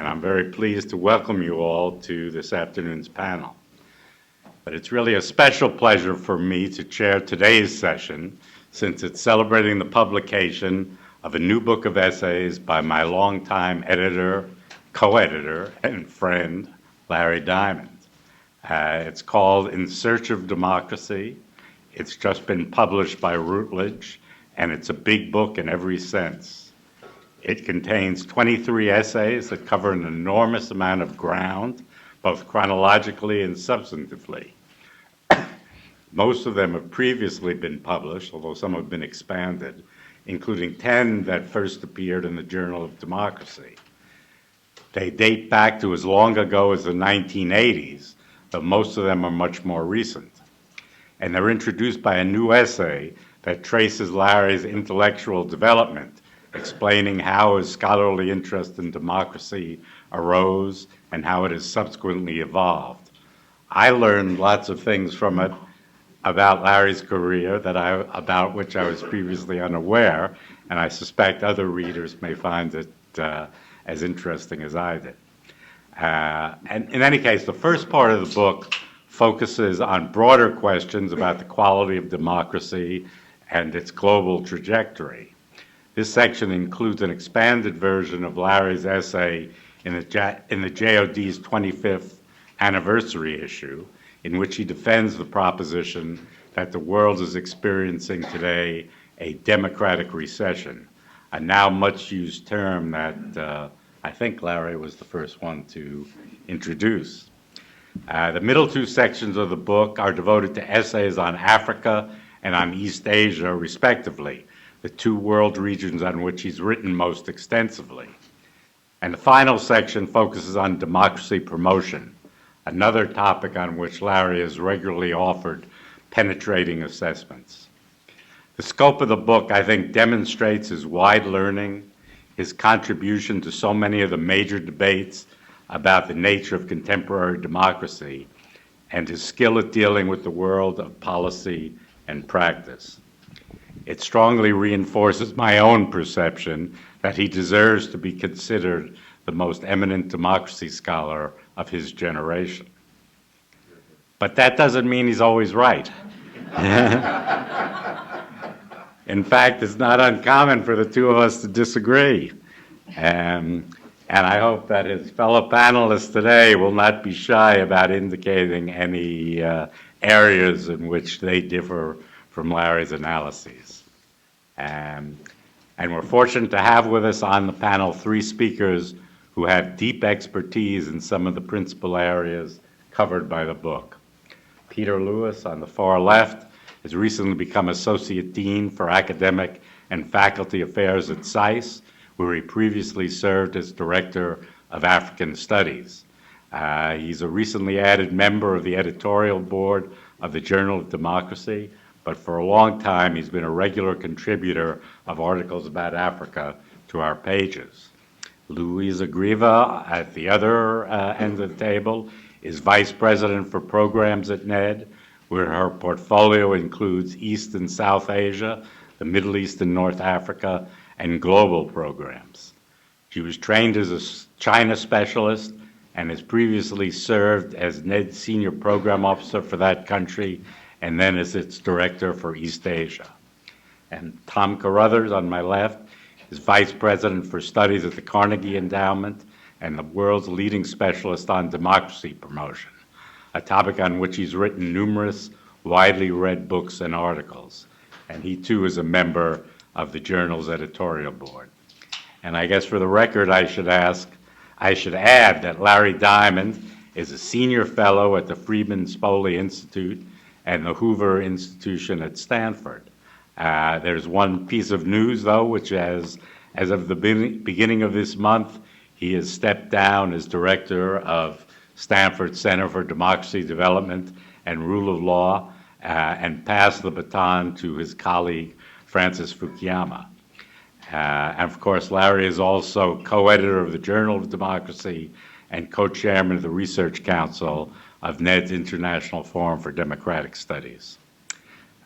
and I'm very pleased to welcome you all to this afternoon's panel. But it's really a special pleasure for me to chair today's session, since it's celebrating the publication of a new book of essays by my longtime editor, co-editor, and friend, Larry Diamond. It's called In Search of Democracy. It's just been published by Routledge, and it's a big book in every sense. It contains 23 essays that cover an enormous amount of ground, both chronologically and substantively. Most of them have previously been published, although some have been expanded, including 10 that first appeared in the Journal of Democracy. They date back to as long ago as the 1980s, but most of them are much more recent. And they're introduced by a new essay that traces Larry's intellectual development, explaining how his scholarly interest in democracy arose and how it has subsequently evolved. I learned lots of things from it about Larry's career about which I was previously unaware, and I suspect other readers may find it as interesting as I did. And in any case, the first part of the book focuses on broader questions about the quality of democracy and its global trajectory. This section includes an expanded version of Larry's essay in the JOD's 25th anniversary issue, in which he defends the proposition that the world is experiencing today a democratic recession, a now much used term that I think Larry was the first one to introduce. The middle two sections of the book are devoted to essays on Africa and on East Asia, respectively, the two world regions on which he's written most extensively. And the final section focuses on democracy promotion, another topic on which Larry has regularly offered penetrating assessments. The scope of the book, I think, demonstrates his wide learning, his contribution to so many of the major debates about the nature of contemporary democracy, and his skill at dealing with the world of policy and practice. It strongly reinforces my own perception that he deserves to be considered the most eminent democracy scholar of his generation. But that doesn't mean he's always right. In fact, it's not uncommon for the two of us to disagree. And I hope that his fellow panelists today will not be shy about indicating any areas in which they differ from Larry's analyses. And we're fortunate to have with us on the panel three speakers who have deep expertise in some of the principal areas covered by the book. Peter Lewis, on the far left, has recently become Associate Dean for Academic and Faculty Affairs at SAIS, where he previously served as Director of African Studies. He's a recently added member of the editorial board of the Journal of Democracy, but for a long time he's been a regular contributor of articles about Africa to our pages. Louisa Greve, at the other end of the table, is Vice President for Programs at NED, where her portfolio includes East and South Asia, the Middle East and North Africa, and global programs. She was trained as a China specialist and has previously served as NED's Senior Program Officer for that country, and then as its Director for East Asia. And Tom Carothers, on my left, is Vice President for Studies at the Carnegie Endowment and the world's leading specialist on democracy promotion, a topic on which he's written numerous widely read books and articles. And he too is a member of the journal's editorial board. And I guess for the record, I should add that Larry Diamond is a senior fellow at the Freeman Spogli Institute and the Hoover Institution at Stanford. There's one piece of news, though, which as of the beginning of this month, he has stepped down as director of Stanford Center for Democracy Development and Rule of Law and passed the baton to his colleague, Francis Fukuyama. And of course, Larry is also co-editor of the Journal of Democracy and co-chairman of the Research Council of NED's International Forum for Democratic Studies.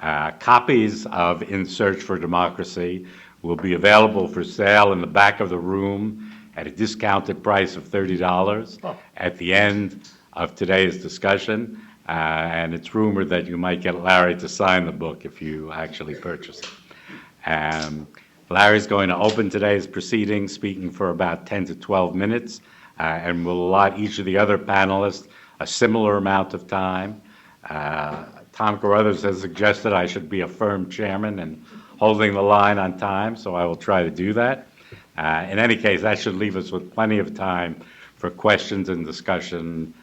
Copies of In Search for Democracy will be available for sale in the back of the room at a discounted price of $30 at the end of today's discussion. And it's rumored that you might get Larry to sign the book if you actually purchase it. Larry's going to open today's proceedings, speaking for about 10 to 12 minutes, and will allot each of the other panelists a similar amount of time. Tom Carothers has suggested I should be a firm chairman and holding the line on time, so I will try to do that. In any case, that should leave us with plenty of time for questions and discussion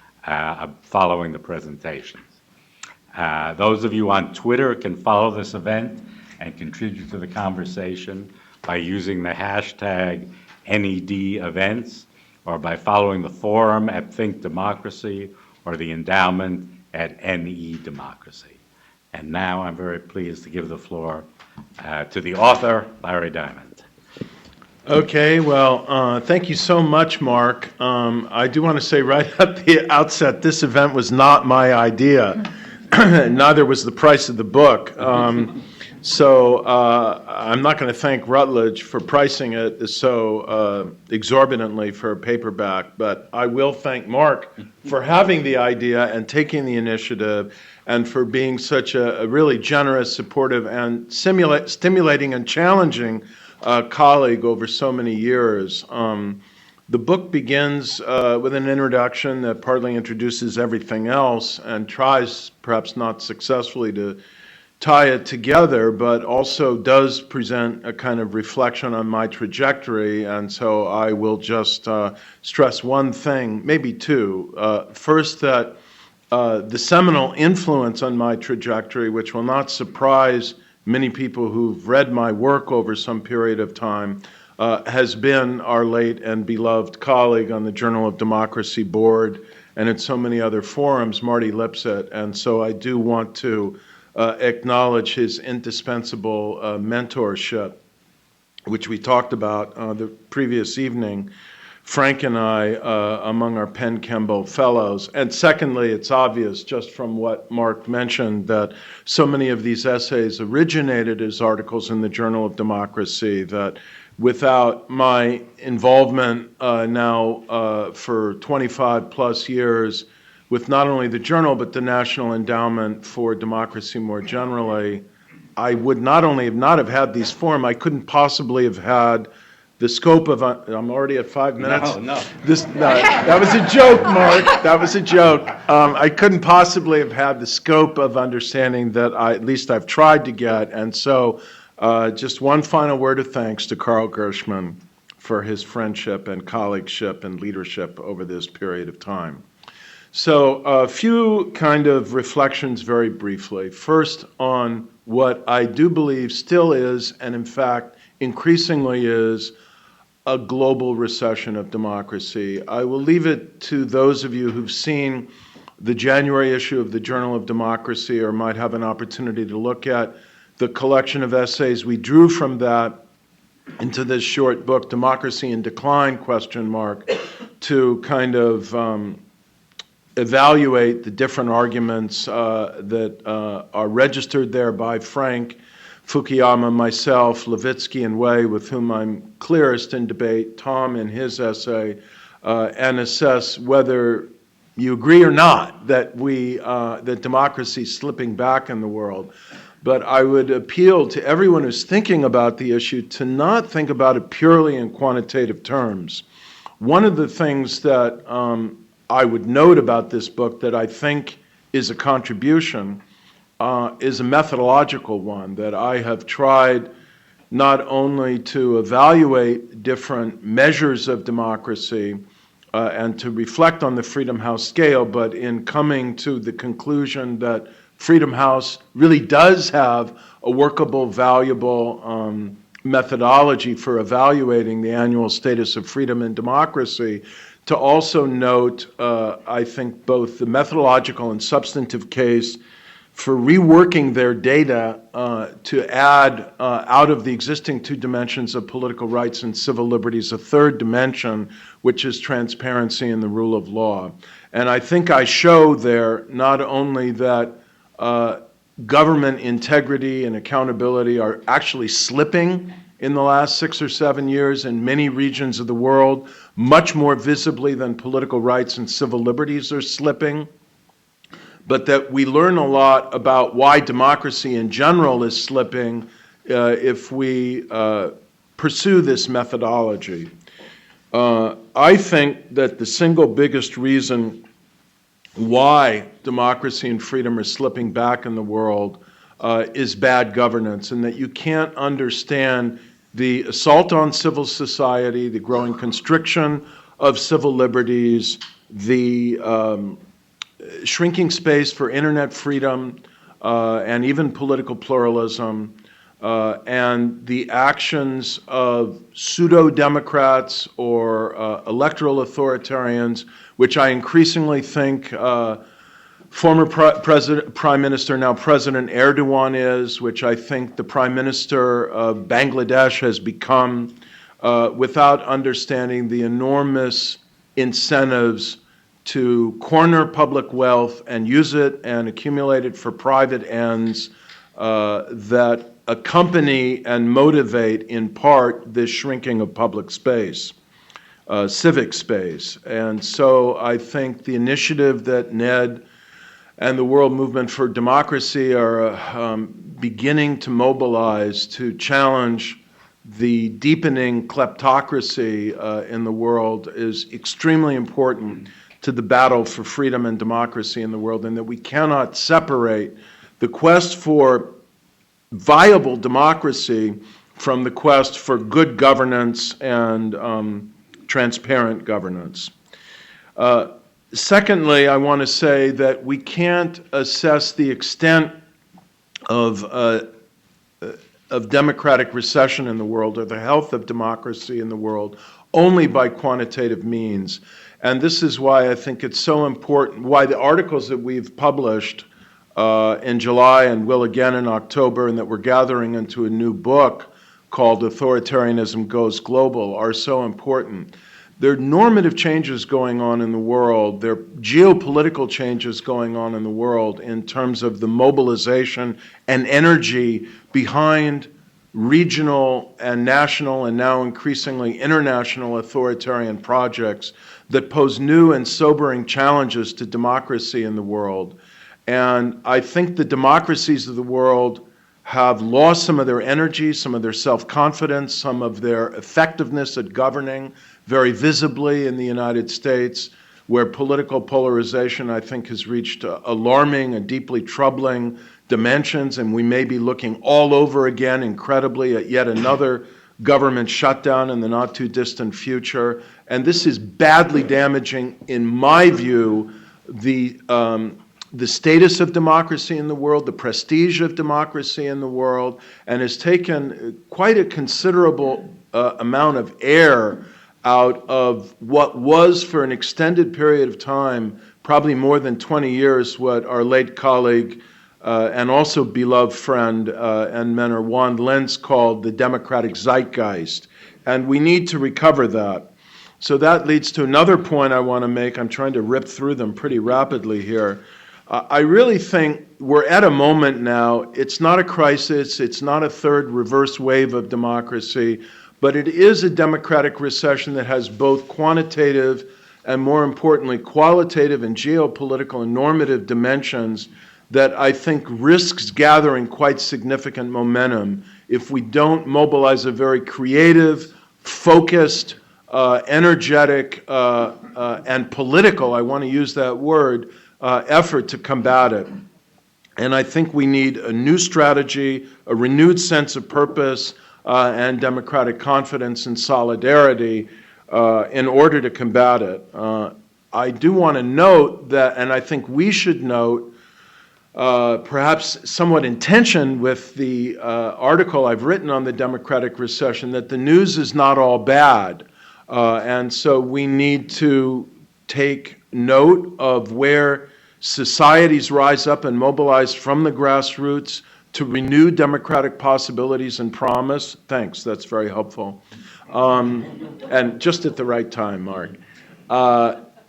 following the presentations. Those of you on Twitter can follow this event and contribute to the conversation by using the hashtag NEDEvents, or by following the forum at Think Democracy or the endowment at NE Democracy. And now I'm very pleased to give the floor to the author, Larry Diamond. Okay, well, thank you so much, Mark. I do want to say right at the outset, this event was not my idea. Neither was the price of the book. So I'm not going to thank Routledge for pricing it so exorbitantly for a paperback, but I will thank Mark for having the idea and taking the initiative, and for being such a really generous, supportive, and stimulating and challenging colleague over so many years. The book begins with an introduction that partly introduces everything else and tries, perhaps not successfully, to tie it together, but also does present a kind of reflection on my trajectory. And so I will just stress one thing, maybe two. First, that the seminal influence on my trajectory, which will not surprise many people who've read my work over some period of time, has been our late and beloved colleague on the Journal of Democracy board and in so many other forums, Marty Lipset. And so I do want to acknowledge his indispensable mentorship, which we talked about the previous evening, Frank and I, among our Penn Kemble Fellows. And secondly, it's obvious just from what Mark mentioned that so many of these essays originated as articles in the Journal of Democracy, that without my involvement now for 25 plus years with not only the Journal, but the National Endowment for Democracy more generally, I would not only not have had these forums, I couldn't possibly have had the scope of, I'm already at 5 minutes. No. That was a joke, Mark. That was a joke. I couldn't possibly have had the scope of understanding that at least I've tried to get. And so just one final word of thanks to Carl Gershman for his friendship and colleagueship and leadership over this period of time. So a few kind of reflections very briefly. First, on what I do believe still is, and in fact increasingly is, a global recession of democracy. I will leave it to those of you who've seen the January issue of the Journal of Democracy, or might have an opportunity to look at the collection of essays we drew from that into this short book, Democracy in Decline, ? To kind of evaluate the different arguments that are registered there by Frank, Fukuyama, myself, Levitsky, and Wei, with whom I'm clearest in debate, Tom in his essay, and assess whether you agree or not that that democracy is slipping back in the world. But I would appeal to everyone who's thinking about the issue to not think about it purely in quantitative terms. One of the things that I would note about this book that I think is a contribution is a methodological one, that I have tried not only to evaluate different measures of democracy and to reflect on the Freedom House scale, but in coming to the conclusion that Freedom House really does have a workable, valuable methodology for evaluating the annual status of freedom and democracy, to also note, I think, both the methodological and substantive case for reworking their data to add, out of the existing two dimensions of political rights and civil liberties, a third dimension, which is transparency and the rule of law. And I think I show there not only that government integrity and accountability are actually slipping in the last 6 or 7 years in many regions of the world, much more visibly than political rights and civil liberties are slipping, but that we learn a lot about why democracy in general is slipping if we pursue this methodology. I think that the single biggest reason why democracy and freedom are slipping back in the world is bad governance, and that you can't understand the assault on civil society, the growing constriction of civil liberties, the shrinking space for internet freedom and even political pluralism, and the actions of pseudo-democrats or electoral authoritarians, which I increasingly think former Prime Minister, now President Erdogan is, which I think the Prime Minister of Bangladesh has become, without understanding the enormous incentives to corner public wealth and use it and accumulate it for private ends that accompany and motivate, in part, this shrinking of public space, civic space. And so I think the initiative that Ned and the World Movement for Democracy are beginning to mobilize to challenge the deepening kleptocracy in the world is extremely important to the battle for freedom and democracy in the world, and that we cannot separate the quest for viable democracy from the quest for good governance and transparent governance. Secondly, I want to say that we can't assess the extent of democratic recession in the world or the health of democracy in the world only by quantitative means. And this is why I think it's so important, why the articles that we've published in July and will again in October, and that we're gathering into a new book called Authoritarianism Goes Global, are so important. There are normative changes going on in the world. There are geopolitical changes going on in the world in terms of the mobilization and energy behind regional and national and now increasingly international authoritarian projects that pose new and sobering challenges to democracy in the world. And I think the democracies of the world have lost some of their energy, some of their self-confidence, some of their effectiveness at governing, very visibly in the United States, where political polarization, I think, has reached alarming and deeply troubling dimensions, and we may be looking all over again, incredibly, at yet another government shutdown in the not-too-distant future. And this is badly damaging, in my view, the status of democracy in the world, the prestige of democracy in the world, and has taken quite a considerable amount of air out of what was, for an extended period of time, probably more than 20 years, what our late colleague and also beloved friend and mentor Juan Lentz called the democratic zeitgeist. And we need to recover that. So that leads to another point I want to make. I'm trying to rip through them pretty rapidly here. I really think we're at a moment now, it's not a crisis, it's not a third reverse wave of democracy, but it is a democratic recession that has both quantitative and, more importantly, qualitative and geopolitical and normative dimensions that I think risks gathering quite significant momentum if we don't mobilize a very creative, focused, energetic, and political, I want to use that word, effort to combat it. And I think we need a new strategy, a renewed sense of purpose, and democratic confidence and solidarity in order to combat it. I do want to note that, and I think we should note, perhaps somewhat in tension with the article I've written on the democratic recession, that the news is not all bad. And so we need to take note of where societies rise up and mobilize from the grassroots to renew democratic possibilities and promise. Thanks, that's very helpful. And just at the right time, Mark.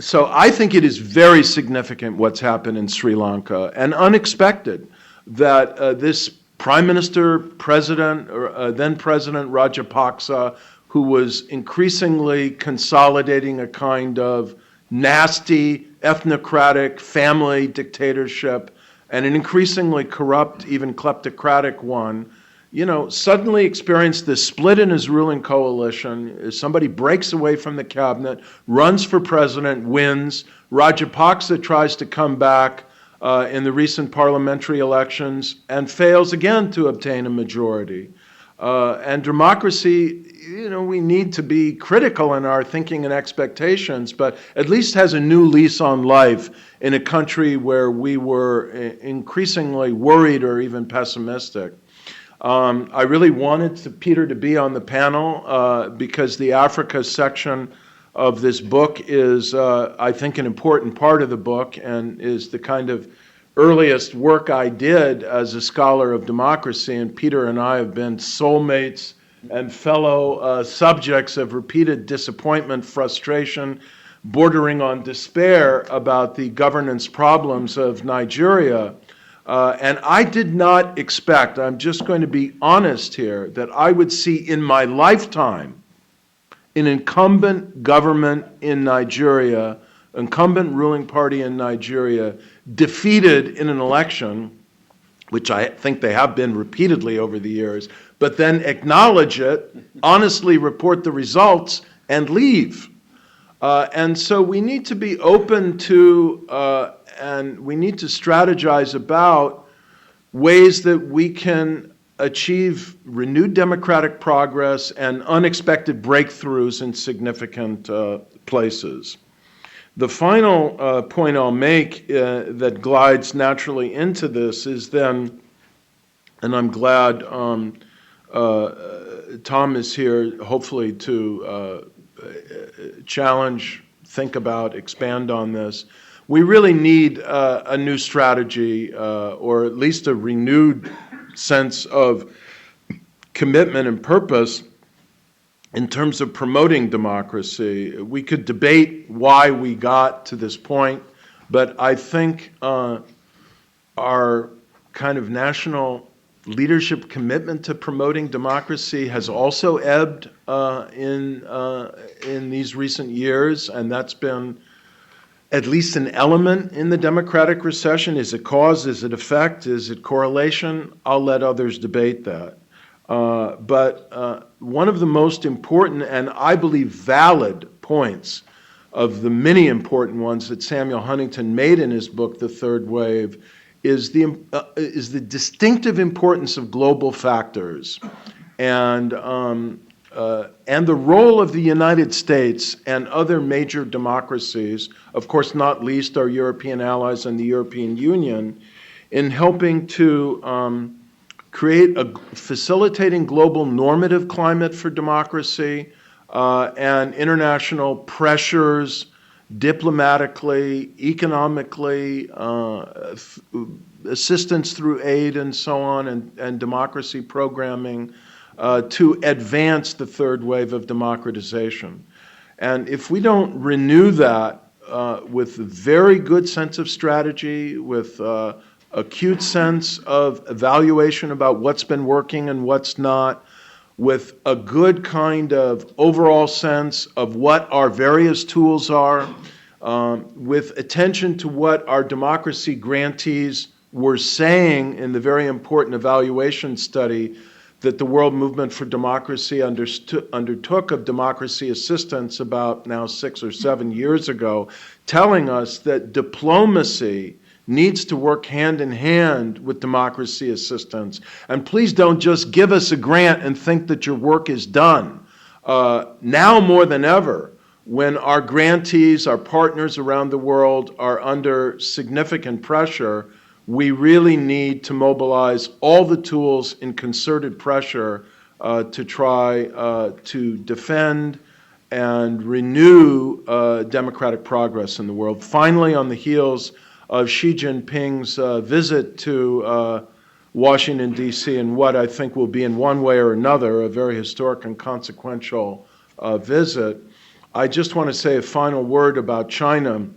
So I think it is very significant what's happened in Sri Lanka, and unexpected that this Prime Minister, President, or then President Rajapaksa, who was increasingly consolidating a kind of nasty, ethnocratic family dictatorship, and an increasingly corrupt, even kleptocratic one, suddenly experienced this split in his ruling coalition. Somebody breaks away from the cabinet, runs for president, wins. Rajapaksa tries to come back in the recent parliamentary elections and fails again to obtain a majority. And democracy, we need to be critical in our thinking and expectations, but at least has a new lease on life in a country where we were increasingly worried or even pessimistic. I really wanted Peter to be on the panel because the Africa section of this book is, I think, an important part of the book and is the kind of earliest work I did as a scholar of democracy. And Peter and I have been soulmates and fellow subjects of repeated disappointment, frustration, bordering on despair about the governance problems of Nigeria. And I did not expect, I'm just going to be honest here, that I would see in my lifetime an incumbent government in Nigeria, incumbent ruling party in Nigeria, defeated in an election, which I think they have been repeatedly over the years, but then acknowledge it, honestly report the results, and leave. And so we need to be open to, and we need to strategize about ways that we can achieve renewed democratic progress and unexpected breakthroughs in significant places. The final point I'll make that glides naturally into this is then, and I'm glad Tom is here, hopefully to challenge, think about, expand on this. We really need a new strategy or at least a renewed sense of commitment and purpose in terms of promoting democracy. We could debate why we got to this point, but I think our kind of national leadership commitment to promoting democracy has also ebbed in these recent years, and that's been at least an element in the democratic recession. Is it cause? Is it effect? Is it correlation? I'll let others debate that. But one of the most important and I believe valid points of the many important ones that Samuel Huntington made in his book, The Third Wave, is the distinctive importance of global factors and the role of the United States and other major democracies, of course not least our European allies and the European Union, in helping to create a facilitating global normative climate for democracy and international pressures diplomatically, economically, assistance through aid and so on, and democracy programming to advance the third wave of democratization. And if we don't renew that with a very good sense of strategy, with acute sense of evaluation about what's been working and what's not, with a good kind of overall sense of what our various tools are, with attention to what our democracy grantees were saying in the very important evaluation study that the World Movement for Democracy undertook of democracy assistance about now 6 or 7 years ago, telling us that diplomacy needs to work hand in hand with democracy assistance. And please don't just give us a grant and think that your work is done. Now more than ever, when our grantees, our partners around the world are under significant pressure, we really need to mobilize all the tools in concerted pressure to try to defend and renew democratic progress in the world. Finally, on the heels of Xi Jinping's visit to Washington, D.C., and what I think will be in one way or another a very historic and consequential visit, I just want to say a final word about China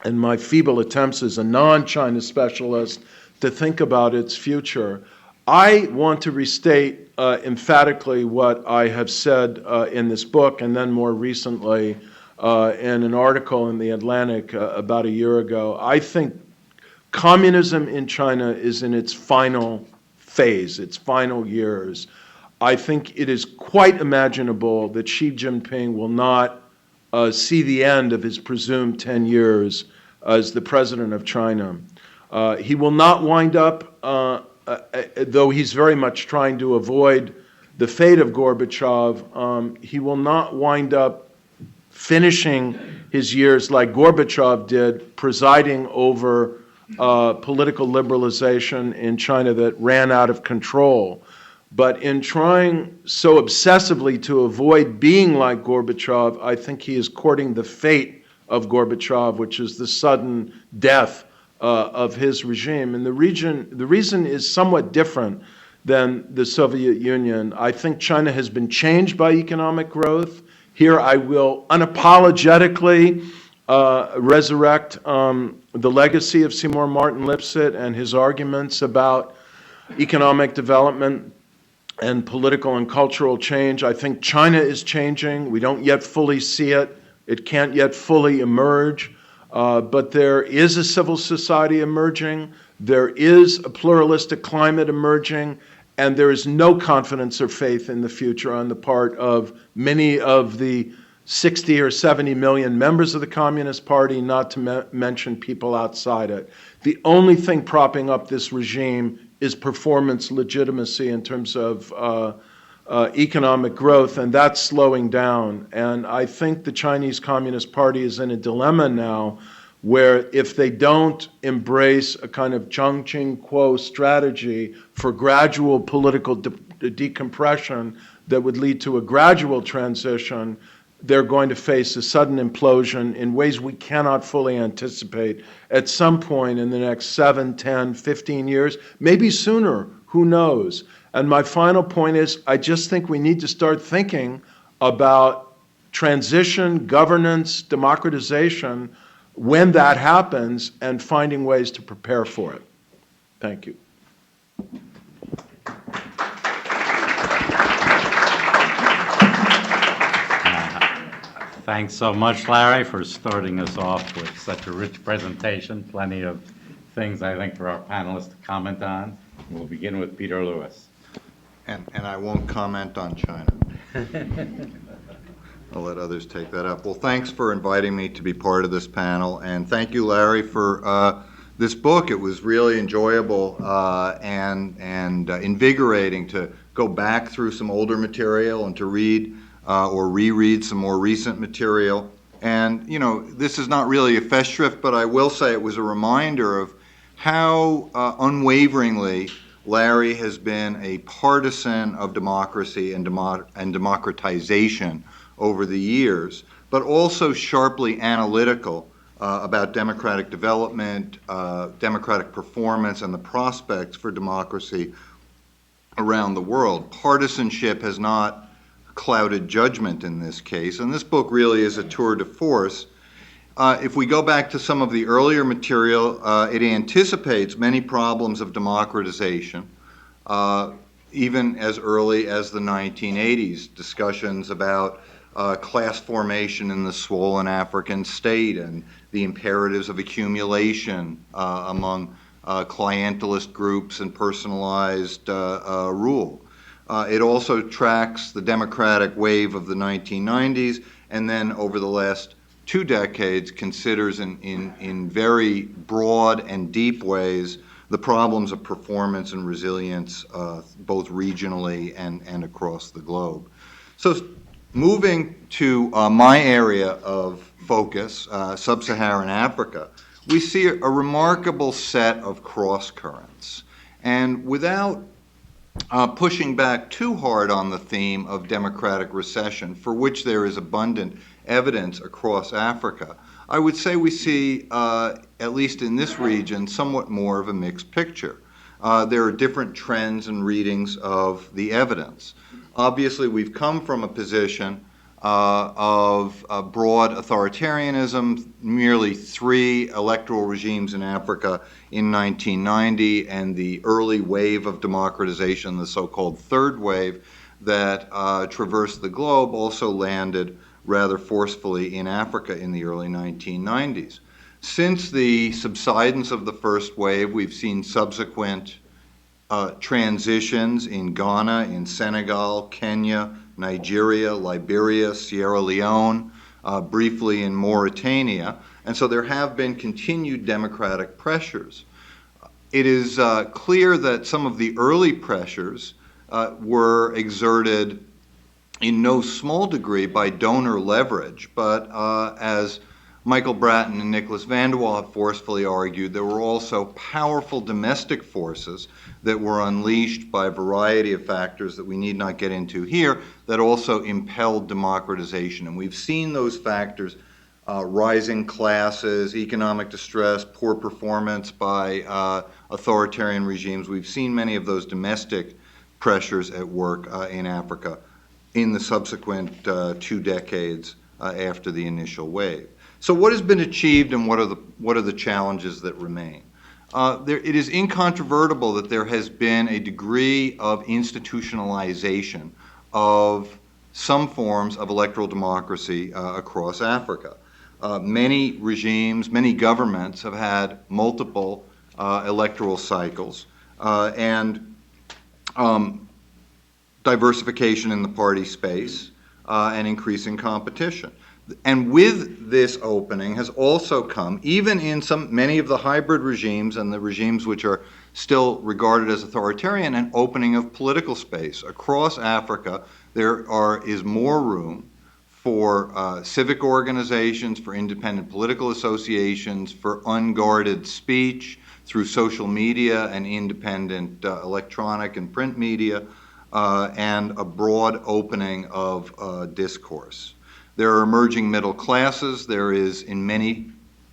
and my feeble attempts as a non-China specialist to think about its future. I want to restate emphatically what I have said in this book, and then more recently in an article in The Atlantic about a year ago. I think communism in China is in its final phase, its final years. I think it is quite imaginable that Xi Jinping will not see the end of his presumed 10 years as the president of China. He will not wind up, though he's very much trying to avoid the fate of Gorbachev, he will not wind up finishing his years like Gorbachev did, presiding over political liberalization in China that ran out of control. But in trying so obsessively to avoid being like Gorbachev, I think he is courting the fate of Gorbachev, which is the sudden death of his regime. And the reason is somewhat different than the Soviet Union. I think China has been changed by economic growth. Here I will unapologetically resurrect the legacy of Seymour Martin Lipset and his arguments about economic development and political and cultural change. I think China is changing. We don't yet fully see it. It can't yet fully emerge. But there is a civil society emerging. There is a pluralistic climate emerging. And there is no confidence or faith in the future on the part of many of the 60 or 70 million members of the Communist Party, not to mention people outside it. The only thing propping up this regime is performance legitimacy in terms of economic growth, and that's slowing down. And I think the Chinese Communist Party is in a dilemma now where if they don't embrace a kind of Chongqing Kuo strategy for gradual political decompression that would lead to a gradual transition, they're going to face a sudden implosion in ways we cannot fully anticipate at some point in the next 7, 10, 15 years, maybe sooner, who knows? And my final point is, I just think we need to start thinking about transition, governance, democratization, when that happens, and finding ways to prepare for it. Thank you. Thanks so much, Larry, for starting us off with such a rich presentation. Plenty of things, I think, for our panelists to comment on. We'll begin with Peter Lewis. And I won't comment on China. I'll let others take that up. Well, thanks for inviting me to be part of this panel, and thank you, Larry, for this book. It was really enjoyable and invigorating to go back through some older material and to read or reread some more recent material. And, you know, this is not really a festschrift, but I will say it was a reminder of how unwaveringly Larry has been a partisan of democracy and democratization over the years, but also sharply analytical about democratic development, democratic performance, and the prospects for democracy around the world. Partisanship has not clouded judgment in this case, and this book really is a tour de force. If we go back to some of the earlier material, it anticipates many problems of democratization, even as early as the 1980s, discussions about class formation in the swollen African state and the imperatives of accumulation among clientelist groups and personalized rule. It also tracks the democratic wave of the 1990s, and then over the last 2 decades considers in very broad and deep ways the problems of performance and resilience both regionally and across the globe. So moving to my area of focus, sub-Saharan Africa, we see a remarkable set of cross-currents. And without pushing back too hard on the theme of democratic recession, for which there is abundant evidence across Africa, I would say we see, at least in this region, somewhat more of a mixed picture. There are different trends and readings of the evidence. Obviously, we've come from a position of broad authoritarianism, merely 3 electoral regimes in Africa in 1990, and the early wave of democratization, the so-called third wave, that traversed the globe, also landed rather forcefully in Africa in the early 1990s. Since the subsidence of the first wave, we've seen subsequent transitions in Ghana, in Senegal, Kenya, Nigeria, Liberia, Sierra Leone, briefly in Mauritania, and so there have been continued democratic pressures. It is clear that some of the early pressures were exerted in no small degree by donor leverage, but as Michael Bratton and Nicholas van der Wal have forcefully argued, there were also powerful domestic forces that were unleashed by a variety of factors that we need not get into here that also impelled democratization. And we've seen those factors, rising classes, economic distress, poor performance by authoritarian regimes. We've seen many of those domestic pressures at work in Africa in the subsequent 2 decades after the initial wave. So what has been achieved, and what are the challenges that remain? It is incontrovertible that there has been a degree of institutionalization of some forms of electoral democracy across Africa. Many regimes, many governments have had multiple electoral cycles, and diversification in the party space, and increasing competition. And with this opening has also come, even in many of the hybrid regimes and the regimes which are still regarded as authoritarian, an opening of political space. Across Africa, there is more room for civic organizations, for independent political associations, for unguarded speech through social media and independent electronic and print media, and a broad opening of discourse. There are emerging middle classes. There is, in many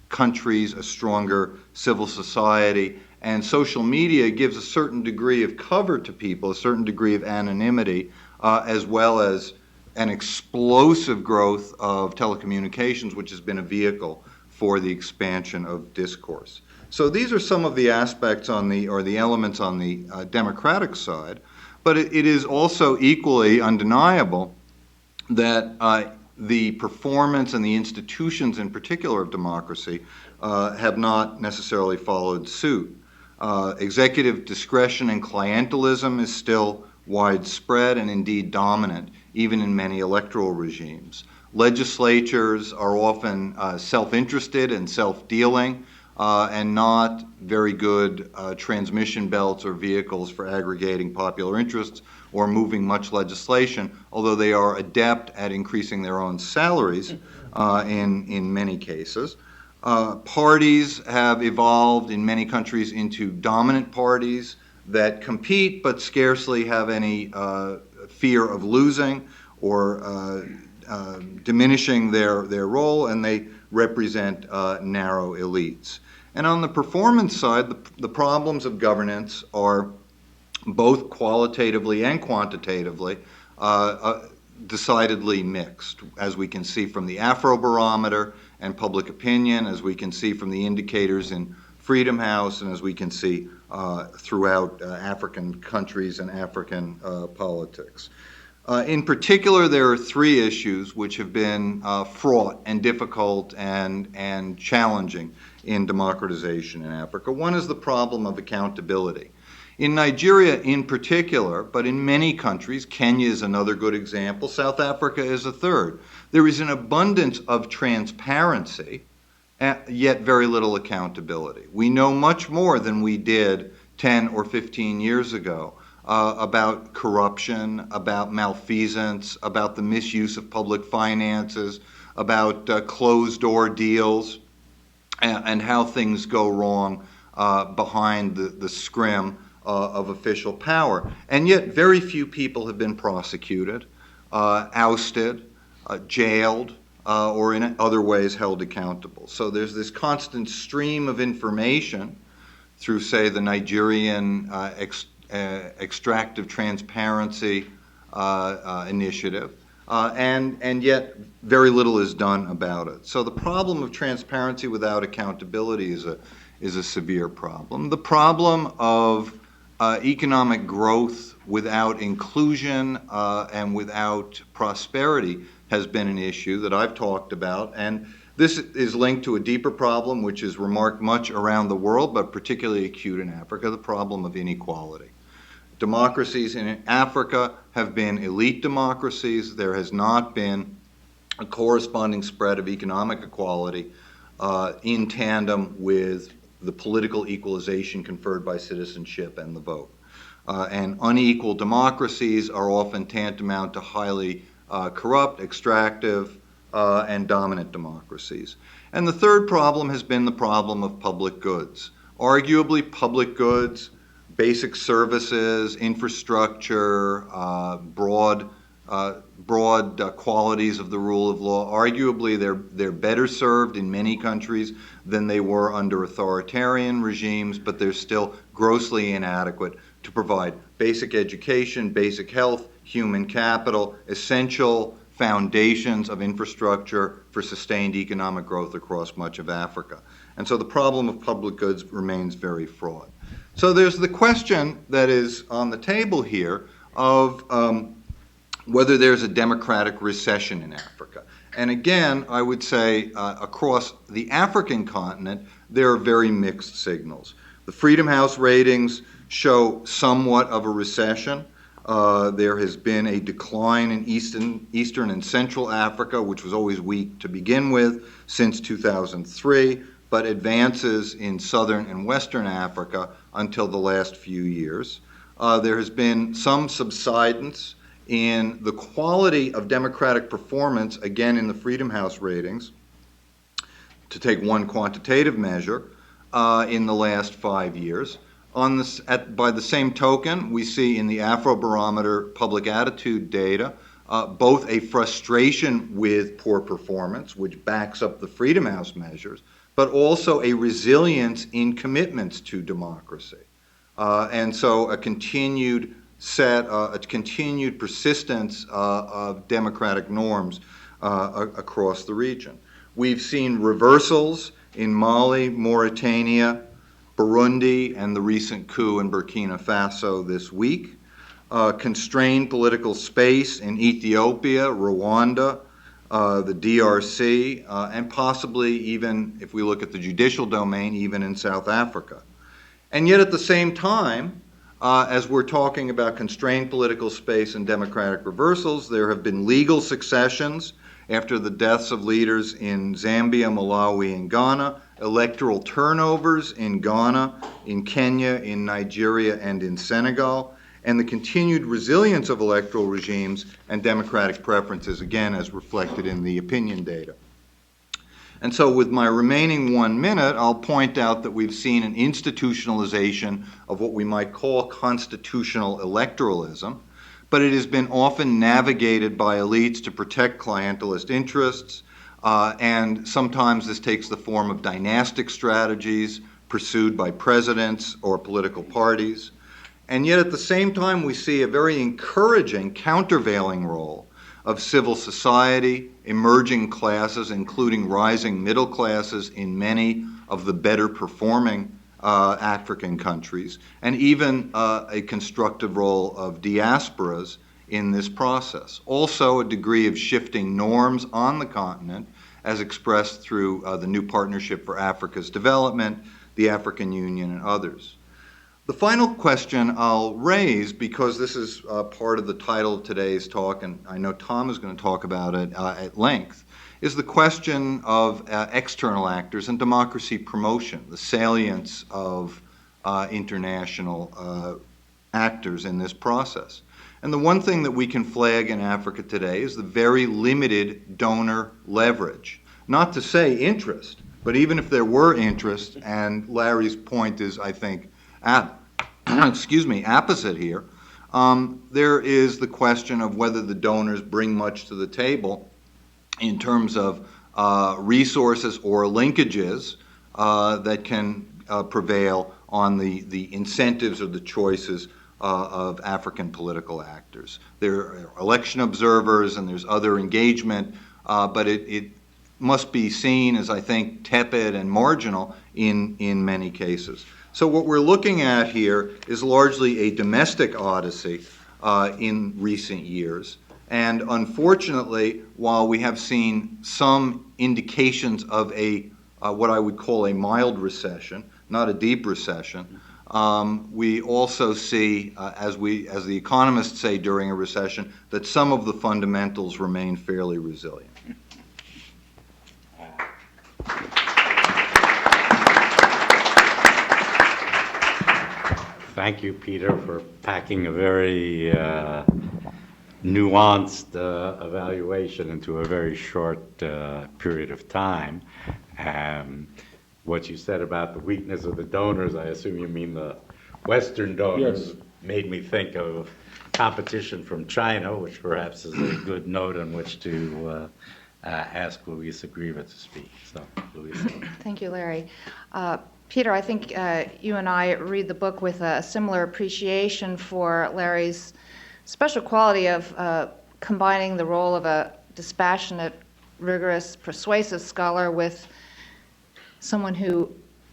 countries, a stronger civil society. And social media gives a certain degree of cover to people, a certain degree of anonymity, as well as an explosive growth of telecommunications, which has been a vehicle for the expansion of discourse. So these are some of the aspects or the elements on the democratic side. But it is also equally undeniable that the performance and the institutions in particular of democracy have not necessarily followed suit. Executive discretion and clientelism is still widespread and indeed dominant, even in many electoral regimes. Legislatures are often self-interested and self-dealing, and not very good transmission belts or vehicles for aggregating popular interests or moving much legislation, although they are adept at increasing their own salaries in many cases. Parties have evolved in many countries into dominant parties that compete but scarcely have any fear of losing or diminishing their role, and they represent narrow elites. And on the performance side, the problems of governance are both qualitatively and quantitatively decidedly mixed, as we can see from the Afrobarometer and public opinion, as we can see from the indicators in Freedom House, and as we can see throughout African countries and African politics. In particular, there are 3 issues which have been fraught and difficult and challenging in democratization in Africa. One is the problem of accountability. In Nigeria in particular, but in many countries, Kenya is another good example, South Africa is a third, there is an abundance of transparency, yet very little accountability. We know much more than we did 10 or 15 years ago about corruption, about malfeasance, about the misuse of public finances, about closed-door deals, and how things go wrong behind the scrim of official power. And yet very few people have been prosecuted, ousted, jailed, or in other ways held accountable. So there's this constant stream of information through, say, the Nigerian extractive transparency initiative, and yet very little is done about it. So the problem of transparency without accountability is a severe problem. The problem of economic growth without inclusion and without prosperity has been an issue that I've talked about, and this is linked to a deeper problem which is remarked much around the world, but particularly acute in Africa, the problem of inequality. Democracies in Africa have been elite democracies. There has not been a corresponding spread of economic equality in tandem with the political equalization conferred by citizenship and the vote. And unequal democracies are often tantamount to highly corrupt, extractive, and dominant democracies. And the third problem has been the problem of public goods. Arguably, public goods, basic services, infrastructure, broad qualities of the rule of law. Arguably, they're better served in many countries than they were under authoritarian regimes, but they're still grossly inadequate to provide basic education, basic health, human capital, essential foundations of infrastructure for sustained economic growth across much of Africa. And so the problem of public goods remains very fraught. So there's the question that is on the table here of whether there's a democratic recession in Africa. And again, I would say across the African continent, there are very mixed signals. The Freedom House ratings show somewhat of a recession. There has been a decline in Eastern and Central Africa, which was always weak to begin with, since 2003, but advances in Southern and Western Africa until the last few years. There has been some subsidence in the quality of democratic performance, again in the Freedom House ratings, to take one quantitative measure, in the last 5 years. By the same token, we see in the Afrobarometer public attitude data both a frustration with poor performance, which backs up the Freedom House measures, but also a resilience in commitments to democracy. And so a continued persistence of democratic norms across the region. We've seen reversals in Mali, Mauritania, Burundi, and the recent coup in Burkina Faso this week. Constrained political space in Ethiopia, Rwanda, the DRC, and possibly even, if we look at the judicial domain, even in South Africa. And yet at the same time, as we're talking about constrained political space and democratic reversals, there have been legal successions after the deaths of leaders in Zambia, Malawi, and Ghana, electoral turnovers in Ghana, in Kenya, in Nigeria, and in Senegal, and the continued resilience of electoral regimes and democratic preferences, again, as reflected in the opinion data. And so with my remaining 1 minute, I'll point out that we've seen an institutionalization of what we might call constitutional electoralism, but it has been often navigated by elites to protect clientelist interests, and sometimes this takes the form of dynastic strategies pursued by presidents or political parties. And yet at the same time, we see a very encouraging countervailing role of civil society, emerging classes, including rising middle classes in many of the better performing African countries, and even a constructive role of diasporas in this process. Also, a degree of shifting norms on the continent, as expressed through the New Partnership for Africa's Development, the African Union, and others. The final question I'll raise, because this is part of the title of today's talk, and I know Tom is going to talk about it at length, is the question of external actors and democracy promotion, the salience of international actors in this process. And the one thing that we can flag in Africa today is the very limited donor leverage. Not to say interest, but even if there were interest, and Larry's point is, I think, apposite here, there is the question of whether the donors bring much to the table in terms of resources or linkages that can prevail on the incentives or the choices of African political actors. There are election observers and there's other engagement, but it must be seen as, I think, tepid and marginal in many cases. So what we're looking at here is largely a domestic odyssey in recent years. And unfortunately, while we have seen some indications of a what I would call a mild recession, not a deep recession, we also see, as the economists say during a recession, that some of the fundamentals remain fairly resilient. Thank you, Peter, for packing a very nuanced evaluation into a very short period of time. What you said about the weakness of the donors, I assume you mean the Western donors, Yes. made me think of competition from China, which perhaps is a good note on which to ask Louisa Greve to speak. So, Louisa. Thank you, Larry. Peter, I think you and I read the book with a similar appreciation for Larry's special quality of combining the role of a dispassionate, rigorous, persuasive scholar with someone who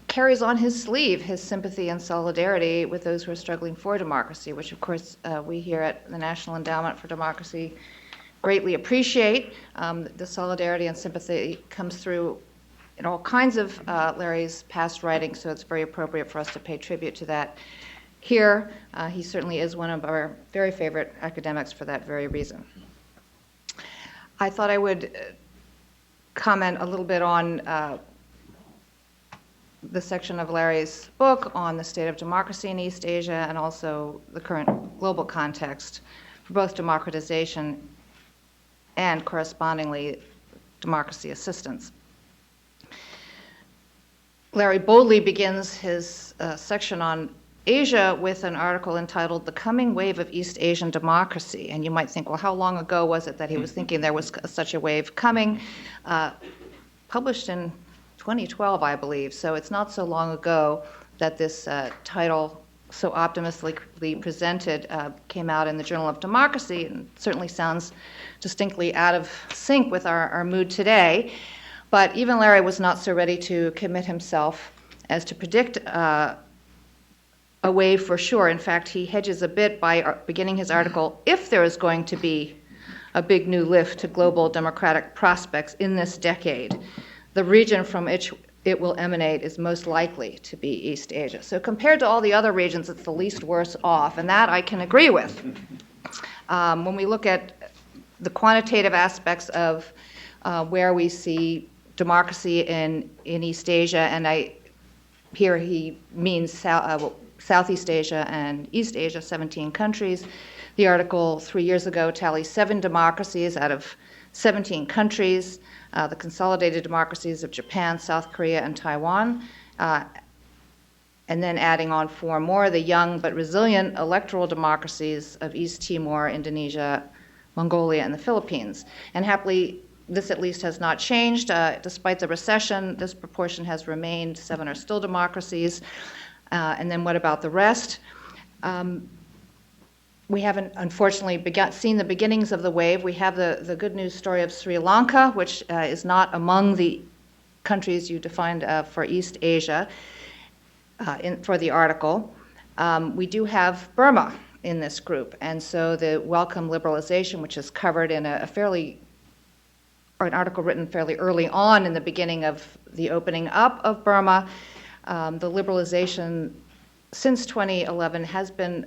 carries on his sleeve his sympathy and solidarity with those who are struggling for democracy, which, of course, we here at the National Endowment for Democracy greatly appreciate. The solidarity and sympathy comes through in all kinds of Larry's past writings, so it's very appropriate for us to pay tribute to that here. He certainly is one of our very favorite academics for that very reason. I thought I would comment a little bit on the section of Larry's book on the state of democracy in East Asia and also the current global context for both democratization and correspondingly democracy assistance. Larry boldly begins his section on Asia with an article entitled "The Coming Wave of East Asian Democracy." And you might think, well, how long ago was it that he was thinking there was such a wave coming? Published in 2012, I believe, so it's not so long ago that this title, so optimistically presented, came out in the Journal of Democracy, and certainly sounds distinctly out of sync with our mood today. But even Larry was not so ready to commit himself as to predict a wave for sure. In fact, he hedges a bit by beginning his article, if there is going to be a big new lift to global democratic prospects in this decade, the region from which it will emanate is most likely to be East Asia. So compared to all the other regions, it's the least worse off, and that I can agree with. When we look at the quantitative aspects of where we see democracy in East Asia, and here he means Southeast Asia and East Asia, 17 countries. The article 3 years ago tallies 7 democracies out of 17 countries, the consolidated democracies of Japan, South Korea, and Taiwan, and then adding on 4 more, the young but resilient electoral democracies of East Timor, Indonesia, Mongolia, and the Philippines. And happily, this at least has not changed. Despite the recession, this proportion has remained. 7 are still democracies. And then what about the rest? We haven't, unfortunately, seen the beginnings of the wave. We have the good news story of Sri Lanka, which is not among the countries you defined for East Asia for the article. We do have Burma in this group, and so the welcome liberalization, which is covered in an article written fairly early on in the beginning of the opening up of Burma. The liberalization since 2011 has been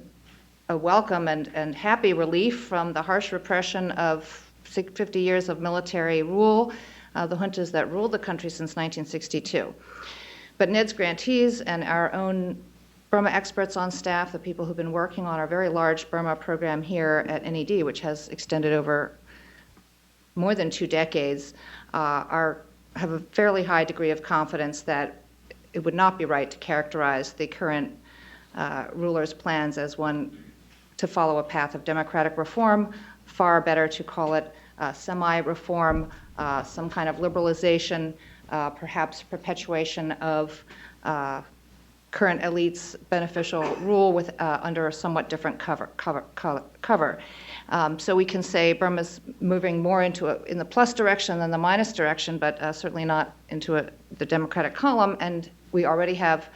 a welcome and happy relief from the harsh repression of 50 years of military rule, the juntas that ruled the country since 1962. But NED's grantees and our own Burma experts on staff, the people who've been working on our very large Burma program here at NED, which has extended over more than 2 decades, have a fairly high degree of confidence that it would not be right to characterize the current ruler's plans as one to follow a path of democratic reform. Far better to call it semi-reform, some kind of liberalization, perhaps perpetuation of current elites' beneficial rule with under a somewhat different cover. So we can say Burma's moving more in the plus direction than the minus direction, but certainly not into the democratic column. And we already have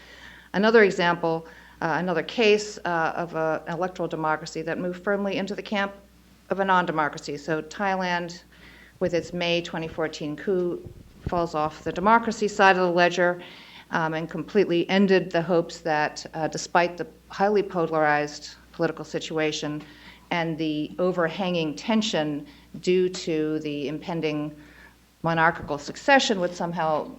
another example, another case of an electoral democracy that moved firmly into the camp of a non-democracy. So Thailand, with its May 2014 coup, falls off the democracy side of the ledger, and completely ended the hopes that despite the highly polarized political situation and the overhanging tension due to the impending monarchical succession, would somehow,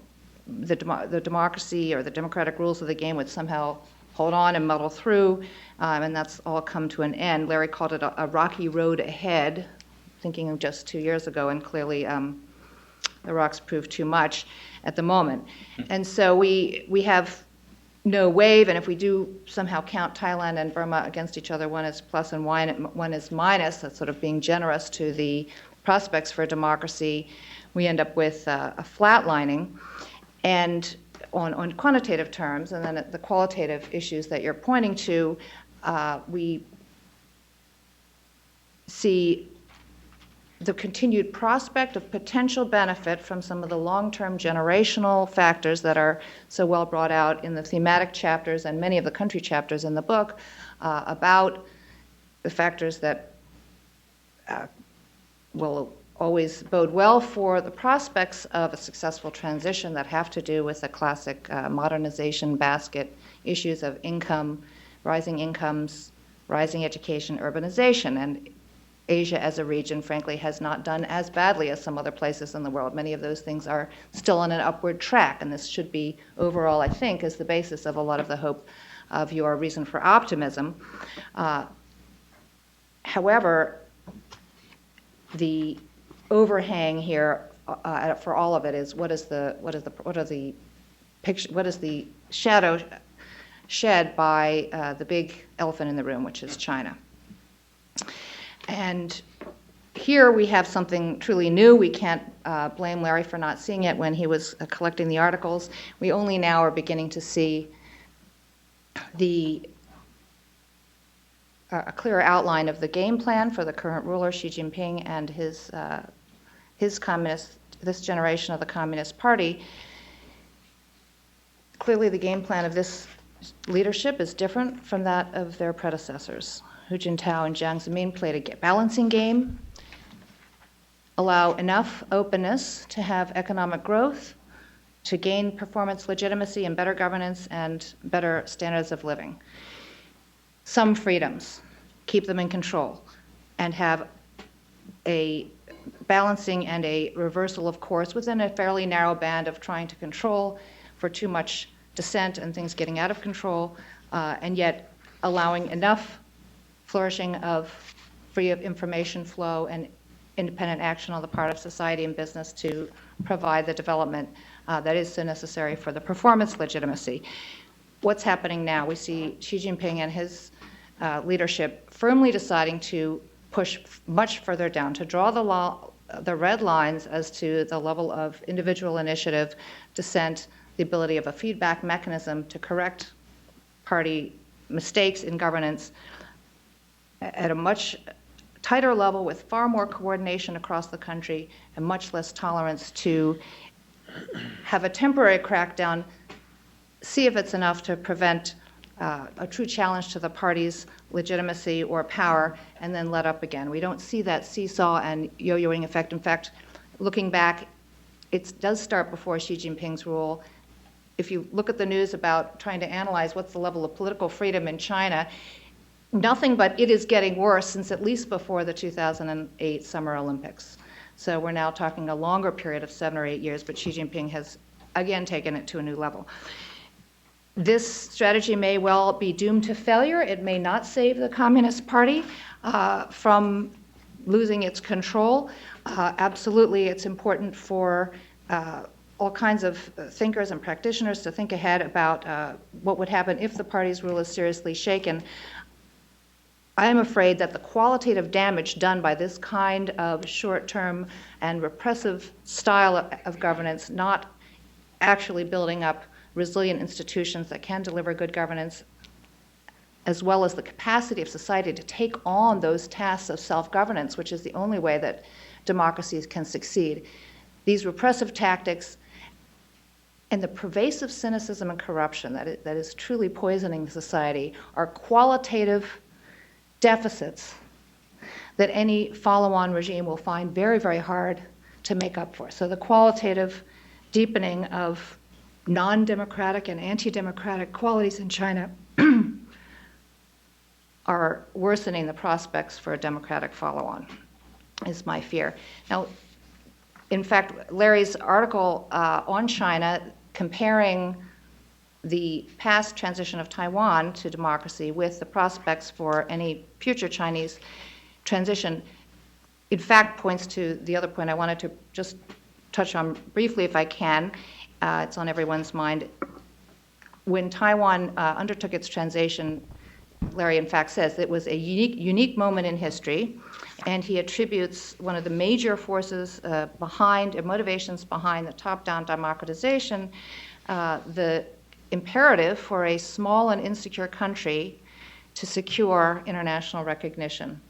the democracy or the democratic rules of the game would somehow hold on and muddle through, and that's all come to an end. Larry called it a rocky road ahead, thinking of just 2 years ago, and clearly the rocks proved too much at the moment. And so we have no wave, and if we do somehow count Thailand and Burma against each other, one is plus and one is minus, that's sort of being generous to the prospects for democracy, we end up with a flatlining, and on quantitative terms, and then the qualitative issues that you're pointing to, we see the continued prospect of potential benefit from some of the long-term generational factors that are so well brought out in the thematic chapters and many of the country chapters in the book about the factors that will always bode well for the prospects of a successful transition that have to do with the classic modernization basket issues of income, rising incomes, rising education, urbanization. And Asia as a region, frankly, has not done as badly as some other places in the world. Many of those things are still on an upward track, and this should be, overall, I think, is the basis of a lot of the hope of your reason for optimism. However, the overhang here for all of it is what is the shadow shed by the big elephant in the room, which is China. And here we have something truly new. We can't blame Larry for not seeing it when he was collecting the articles. We only now are beginning to see a clearer outline of the game plan for the current ruler, Xi Jinping, and his communist, this generation of the Communist Party. Clearly, the game plan of this leadership is different from that of their predecessors. Hu Jintao and Jiang Zemin played a balancing game, allow enough openness to have economic growth, to gain performance legitimacy and better governance and better standards of living. Some freedoms, keep them in control, and have a balancing and a reversal of course within a fairly narrow band of trying to control for too much dissent and things getting out of control, and yet allowing enough flourishing of free of information flow and independent action on the part of society and business to provide the development that is so necessary for the performance legitimacy. What's happening now? We see Xi Jinping and his leadership firmly deciding to push much further down, to draw the red lines as to the level of individual initiative, dissent, the ability of a feedback mechanism to correct party mistakes in governance at a much tighter level with far more coordination across the country and much less tolerance to have a temporary crackdown, see if it's enough to prevent a true challenge to the party's legitimacy or power, and then let up again. We don't see that seesaw and yo-yoing effect. In fact, looking back, it does start before Xi Jinping's rule. If you look at the news about trying to analyze what's the level of political freedom in China, nothing but it is getting worse since at least before the 2008 Summer Olympics. So we're now talking a longer period of 7 or 8 years, but Xi Jinping has again taken it to a new level. This strategy may well be doomed to failure. It may not save the Communist Party from losing its control. Absolutely, it's important for all kinds of thinkers and practitioners to think ahead about what would happen if the party's rule is seriously shaken. I am afraid that the qualitative damage done by this kind of short-term and repressive style of governance, not actually building up resilient institutions that can deliver good governance, as well as the capacity of society to take on those tasks of self-governance, which is the only way that democracies can succeed. These repressive tactics and the pervasive cynicism and corruption that is truly poisoning society are qualitative deficits that any follow-on regime will find very, very hard to make up for. So the qualitative deepening of non-democratic and anti-democratic qualities in China are worsening the prospects for a democratic follow-on, is my fear. Now, in fact, Larry's article on China comparing the past transition of Taiwan to democracy with the prospects for any future Chinese transition, in fact, points to the other point I wanted to just touch on briefly if I can. It's on everyone's mind. When Taiwan undertook its transition, Larry in fact says it was a unique moment in history, and he attributes one of the major forces motivations behind the top-down democratization, the imperative for a small and insecure country to secure international recognition.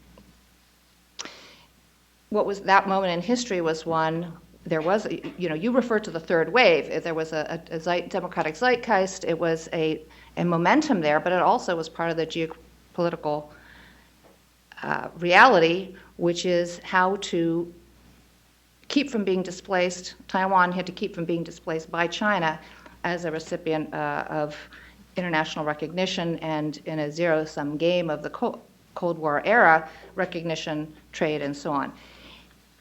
What was that moment in history was one, there was, you refer to the third wave. There was a democratic zeitgeist. It was a momentum there, but it also was part of the geopolitical reality, which is how to keep from being displaced. Taiwan had to keep from being displaced by China as a recipient of international recognition, and in a zero-sum game of the Cold War era, recognition, trade, and so on.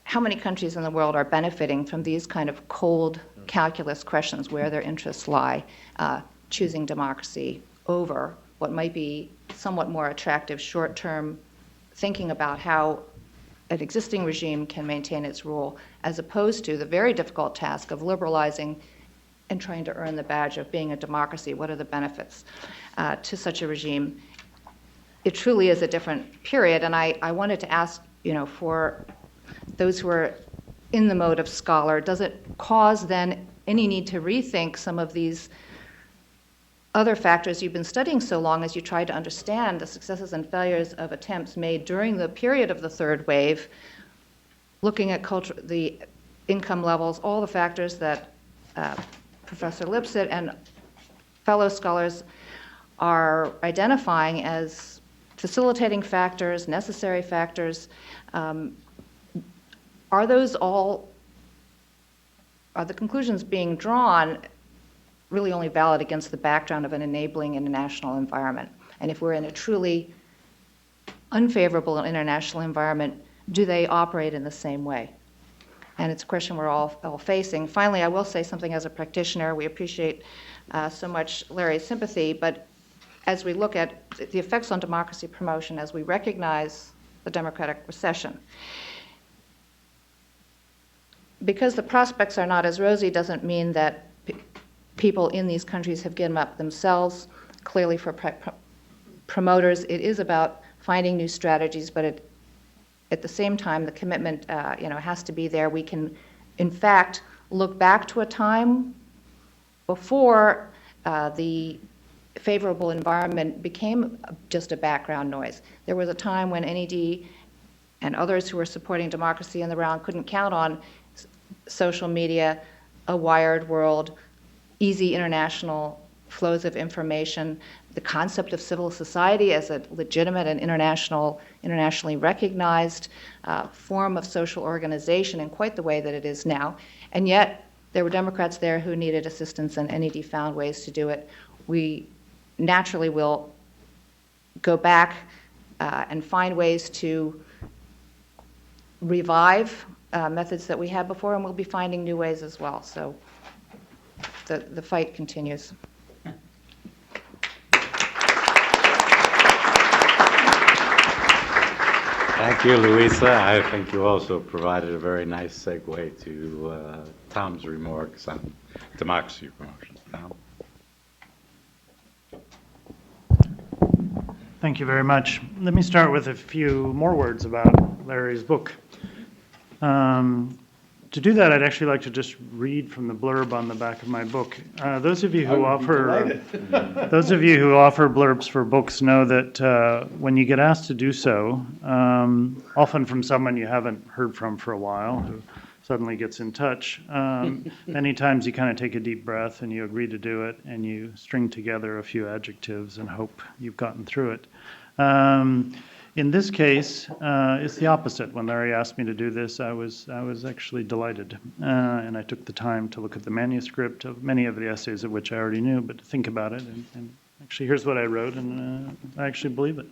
How many countries in the world are benefiting from these kind of cold calculus questions where their interests lie, choosing democracy over what might be somewhat more attractive short-term thinking about how an existing regime can maintain its rule, as opposed to the very difficult task of liberalizing and trying to earn the badge of being a democracy? What are the benefits to such a regime? It truly is a different period, and I wanted to ask, for those who are in the mode of scholar, does it cause then any need to rethink some of these other factors you've been studying so long as you try to understand the successes and failures of attempts made during the period of the third wave, looking at the income levels, all the factors that Professor Lipset and fellow scholars are identifying as facilitating factors, necessary factors? Are the conclusions being drawn really only valid against the background of an enabling international environment? And if we're in a truly unfavorable international environment, do they operate in the same way? And it's a question we're all facing. Finally, I will say something as a practitioner. We appreciate so much Larry's sympathy, but as we look at the effects on democracy promotion, as we recognize the democratic recession, because the prospects are not as rosy doesn't mean that people in these countries have given up themselves. Clearly for promoters, it is about finding new strategies, but at the same time, the commitment has to be there. We can, in fact, look back to a time before the favorable environment became just a background noise. There was a time when NED and others who were supporting democracy in the round couldn't count on social media, a wired world, easy international flows of information, the concept of civil society as a legitimate and internationally recognized form of social organization in quite the way that it is now. And yet, there were Democrats there who needed assistance, and NED found ways to do it. We naturally will go back and find ways to revive methods that we had before, and we'll be finding new ways as well. So the fight continues. Thank you, Louisa. I think you also provided a very nice segue to Tom's remarks on democracy promotion. Tom? Thank you very much. Let me start with a few more words about Larry's book. To do that, I'd actually like to just read from the blurb on the back of my book. Those of you who offer blurbs for books know that when you get asked to do so, often from someone you haven't heard from for a while, who suddenly gets in touch, many times you kind of take a deep breath and you agree to do it, and you string together a few adjectives and hope you've gotten through it. In this case, it's the opposite. When Larry asked me to do this, I was actually delighted, and I took the time to look at the manuscript of many of the essays of which I already knew, but to think about it, and actually here's what I wrote, and I actually believe it.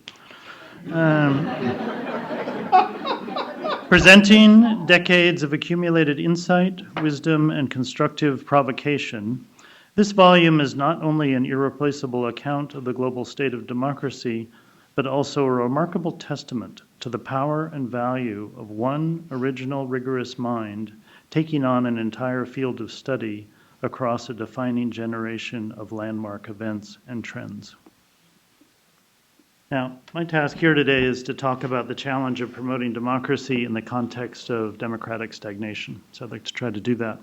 Presenting decades of accumulated insight, wisdom, and constructive provocation, this volume is not only an irreplaceable account of the global state of democracy, but also a remarkable testament to the power and value of one original, rigorous mind taking on an entire field of study across a defining generation of landmark events and trends. Now, my task here today is to talk about the challenge of promoting democracy in the context of democratic stagnation. So I'd like to try to do that.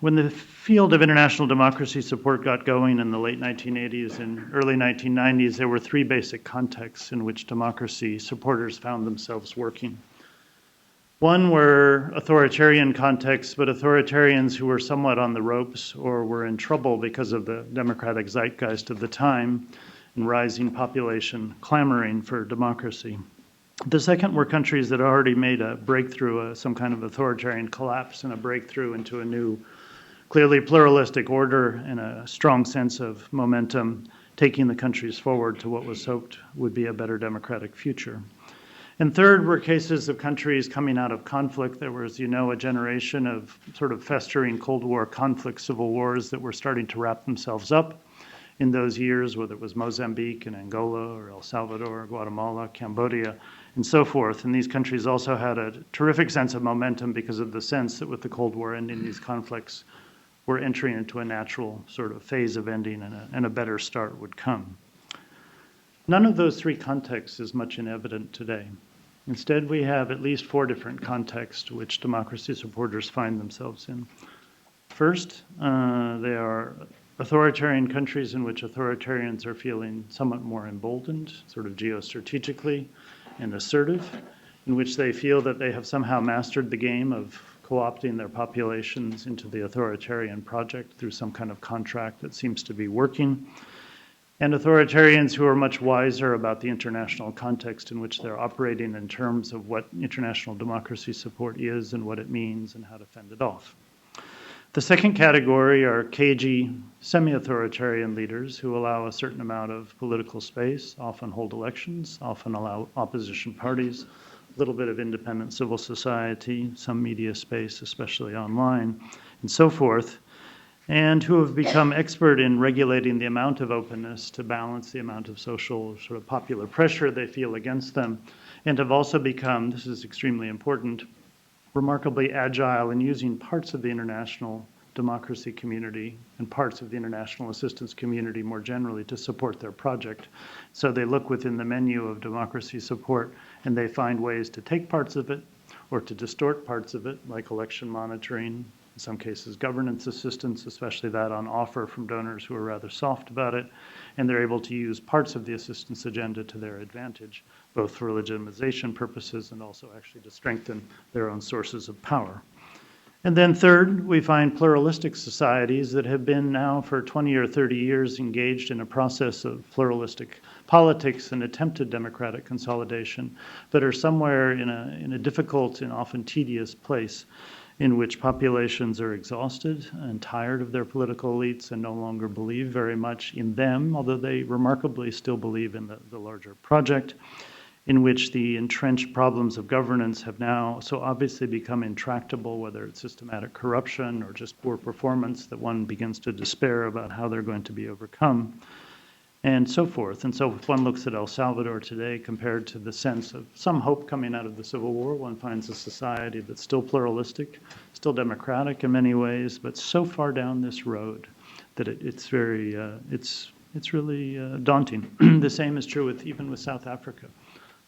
When the field of international democracy support got going in the late 1980s and early 1990s, there were three basic contexts in which democracy supporters found themselves working. One were authoritarian contexts, but authoritarians who were somewhat on the ropes or were in trouble because of the democratic zeitgeist of the time and rising population clamoring for democracy. The second were countries that already made a breakthrough, some kind of authoritarian collapse and a breakthrough into a new, clearly pluralistic order and a strong sense of momentum, taking the countries forward to what was hoped would be a better democratic future. And third were cases of countries coming out of conflict. There was, a generation of sort of festering Cold War conflict, civil wars that were starting to wrap themselves up in those years, whether it was Mozambique and Angola or El Salvador, Guatemala, Cambodia, and so forth. And these countries also had a terrific sense of momentum because of the sense that with the Cold War ending, these conflicts were entering into a natural sort of phase of ending and a better start would come. None of those three contexts is much in evident today. Instead, we have at least four different contexts which democracy supporters find themselves in. First, they are authoritarian countries in which authoritarians are feeling somewhat more emboldened, sort of geostrategically and assertive, in which they feel that they have somehow mastered the game of co-opting their populations into the authoritarian project through some kind of contract that seems to be working. And authoritarians who are much wiser about the international context in which they're operating in terms of what international democracy support is and what it means and how to fend it off. The second category are cagey, semi-authoritarian leaders who allow a certain amount of political space, often hold elections, often allow opposition parties, a little bit of independent civil society, some media space, especially online, and so forth, and who have become expert in regulating the amount of openness to balance the amount of social sort of popular pressure they feel against them, and have also become, this is extremely important, remarkably agile in using parts of the international democracy community and parts of the international assistance community more generally to support their project. So they look within the menu of democracy support and they find ways to take parts of it or to distort parts of it, like election monitoring, in some cases governance assistance, especially that on offer from donors who are rather soft about it, and they're able to use parts of the assistance agenda to their advantage, both for legitimization purposes and also actually to strengthen their own sources of power. And then third, we find pluralistic societies that have been now for 20 or 30 years engaged in a process of pluralistic politics and attempted democratic consolidation, but are somewhere in a difficult and often tedious place in which populations are exhausted and tired of their political elites and no longer believe very much in them, although they remarkably still believe in the larger project, in which the entrenched problems of governance have now so obviously become intractable, whether it's systematic corruption or just poor performance, that one begins to despair about how they're going to be overcome, and so forth. And so if one looks at El Salvador today compared to the sense of some hope coming out of the Civil War, one finds a society that's still pluralistic, still democratic in many ways, but so far down this road that it's really daunting. The same is true even with South Africa.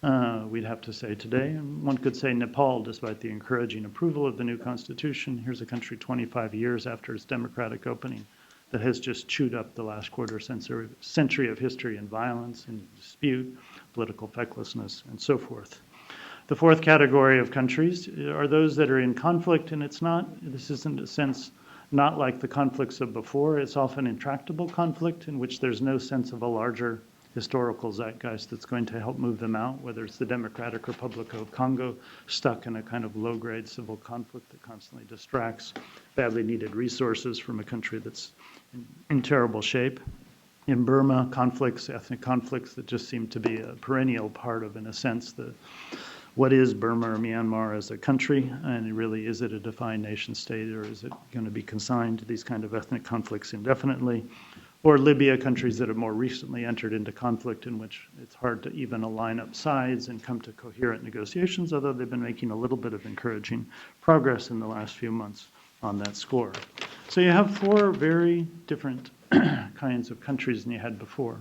we'd have to say today. And one could say Nepal, despite the encouraging approval of the new constitution, here's a country 25 years after its democratic opening that has just chewed up the last quarter century of history in violence and dispute, political fecklessness, and so forth. The fourth category of countries are those that are in conflict, and this isn't a sense not like the conflicts of before. It's often intractable conflict in which there's no sense of a larger historical zeitgeist that's going to help move them out, whether it's the Democratic Republic of Congo stuck in a kind of low-grade civil conflict that constantly distracts badly needed resources from a country that's in terrible shape. In Burma, ethnic conflicts that just seem to be a perennial part of, in a sense, what is Burma or Myanmar as a country, and really, is it a defined nation state, or is it going to be consigned to these kind of ethnic conflicts indefinitely? Or Libya, countries that have more recently entered into conflict in which it's hard to even align up sides and come to coherent negotiations, although they've been making a little bit of encouraging progress in the last few months on that score. So you have four very different kinds of countries than you had before.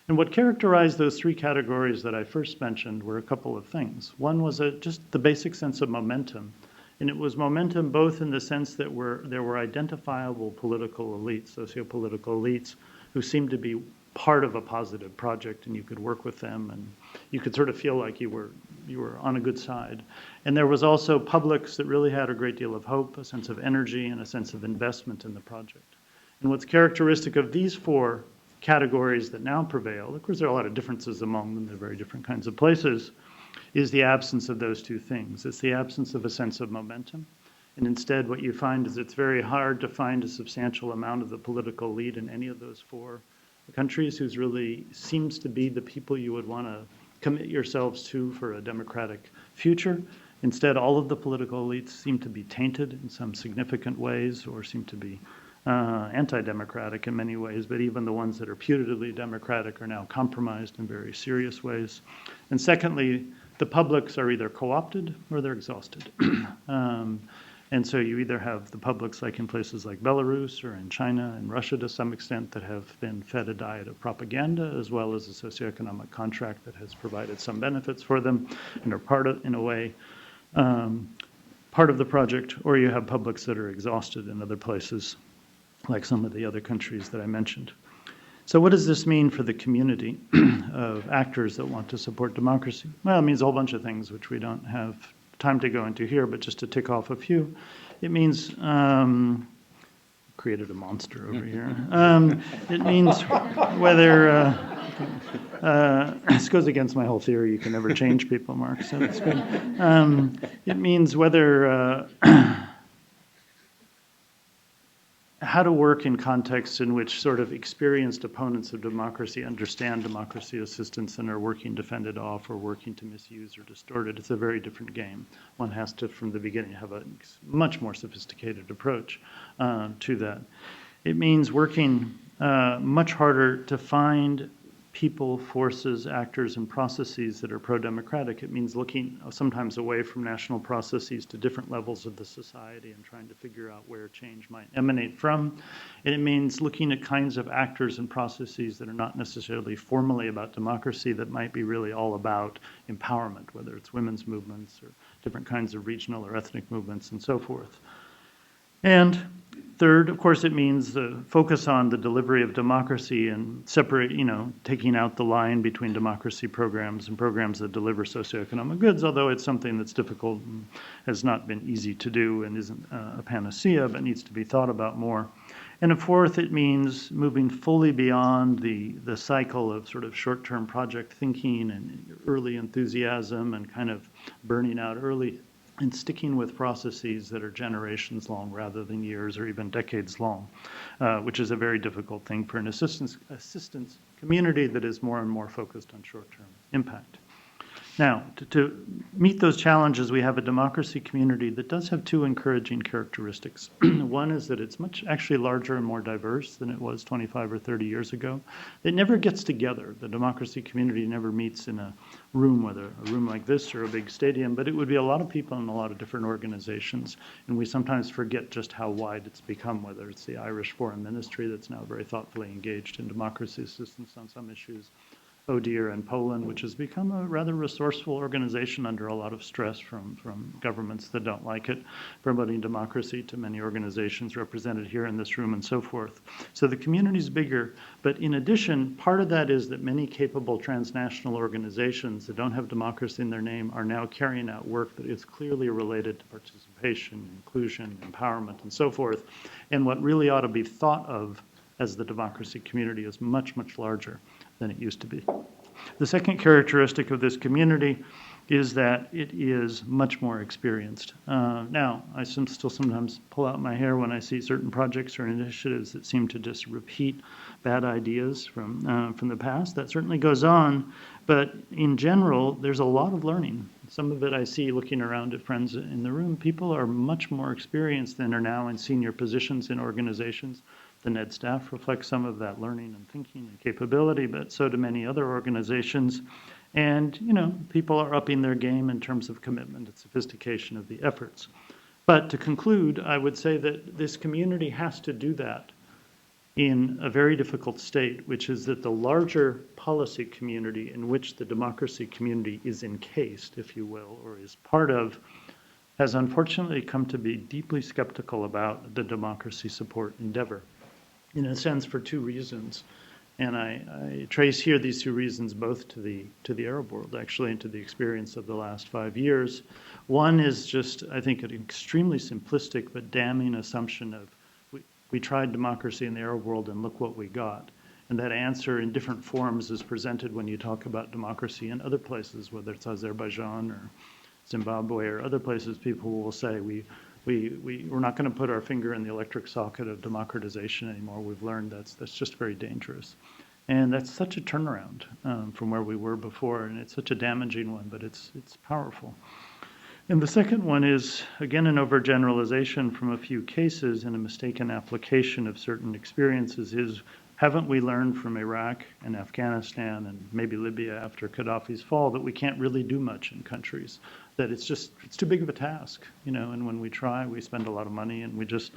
And what characterized those three categories that I first mentioned were a couple of things. One was just the basic sense of momentum. And it was momentum both in the sense that there were identifiable political elites, socio-political elites, who seemed to be part of a positive project, and you could work with them, and you could sort of feel like you were on a good side. And there was also publics that really had a great deal of hope, a sense of energy, and a sense of investment in the project. And what's characteristic of these four categories that now prevail, of course there are a lot of differences among them, they're very different kinds of places, is the absence of those two things. It's the absence of a sense of momentum. And instead what you find is it's very hard to find a substantial amount of the political elite in any of those four countries who's really seems to be the people you would want to commit yourselves to for a democratic future. Instead, all of the political elites seem to be tainted in some significant ways, or seem to be anti-democratic in many ways, but even the ones that are putatively democratic are now compromised in very serious ways. And secondly, the publics are either co-opted or they're exhausted. And so you either have the publics like in places like Belarus or in China and Russia to some extent that have been fed a diet of propaganda, as well as a socioeconomic contract that has provided some benefits for them and are part of, in a way, part of the project, or you have publics that are exhausted in other places, like some of the other countries that I mentioned. So what does this mean for the community of actors that want to support democracy? Well, it means a whole bunch of things which we don't have time to go into here, but just to tick off a few. It means, created a monster over here. It means whether, this goes against my whole theory, you can never change people, Mark, so that's good. It means whether, how to work in contexts in which sort of experienced opponents of democracy understand democracy assistance and are working to fend it off or working to misuse or distort it. It's a very different game. One has to, from the beginning, have a much more sophisticated approach to that. It means working much harder to find people, forces, actors, and processes that are pro-democratic. It means looking sometimes away from national processes to different levels of the society and trying to figure out where change might emanate from. And it means looking at kinds of actors and processes that are not necessarily formally about democracy, that might be really all about empowerment, whether it's women's movements or different kinds of regional or ethnic movements and so forth. And third, of course, it means focus on the delivery of democracy and separate, taking out the line between democracy programs and programs that deliver socioeconomic goods, although it's something that's difficult and has not been easy to do and isn't a panacea, but needs to be thought about more. And fourth, it means moving fully beyond the cycle of sort of short-term project thinking and early enthusiasm and kind of burning out early, and sticking with processes that are generations long rather than years or even decades long, which is a very difficult thing for an assistance community that is more and more focused on short-term impact. Now, to meet those challenges, we have a democracy community that does have two encouraging characteristics. One is that it's much actually larger and more diverse than it was 25 or 30 years ago. It never gets together. The democracy community never meets in a room, whether a room like this or a big stadium, but it would be a lot of people in a lot of different organizations. And we sometimes forget just how wide it's become, whether it's the Irish Foreign Ministry that's now very thoughtfully engaged in democracy assistance on some issues, ODIHR in Poland, which has become a rather resourceful organization under a lot of stress from governments that don't like it, promoting democracy to many organizations represented here in this room and so forth. So the community is bigger, but in addition, part of that is that many capable transnational organizations that don't have democracy in their name are now carrying out work that is clearly related to participation, inclusion, empowerment, and so forth. And what really ought to be thought of as the democracy community is much, much larger than it used to be. The second characteristic of this community is that it is much more experienced. Now, I still sometimes pull out my hair when I see certain projects or initiatives that seem to just repeat bad ideas from the past. That certainly goes on, but in general, there's a lot of learning. Some of it I see looking around at friends in the room. People are much more experienced than are now in senior positions in organizations. The NED staff reflects some of that learning and thinking and capability, but so do many other organizations. And, people are upping their game in terms of commitment and sophistication of the efforts. But to conclude, I would say that this community has to do that in a very difficult state, which is that the larger policy community in which the democracy community is encased, if you will, or is part of, has unfortunately come to be deeply skeptical about the democracy support endeavor. In a sense, for two reasons. And I trace here these two reasons both to the Arab world, actually, and to the experience of the last 5 years. One is just, I think, an extremely simplistic but damning assumption of we tried democracy in the Arab world and look what we got. And that answer in different forms is presented when you talk about democracy in other places, whether it's Azerbaijan or Zimbabwe or other places. People will say we're not going to put our finger in the electric socket of democratization anymore. We've learned that's just very dangerous. And that's such a turnaround from where we were before, and it's such a damaging one, but it's powerful. And the second one is, again, an overgeneralization from a few cases and a mistaken application of certain experiences is, haven't we learned from Iraq and Afghanistan and maybe Libya after Gaddafi's fall that we can't really do much in countries? That it's too big of a task, and when we try, we spend a lot of money and we just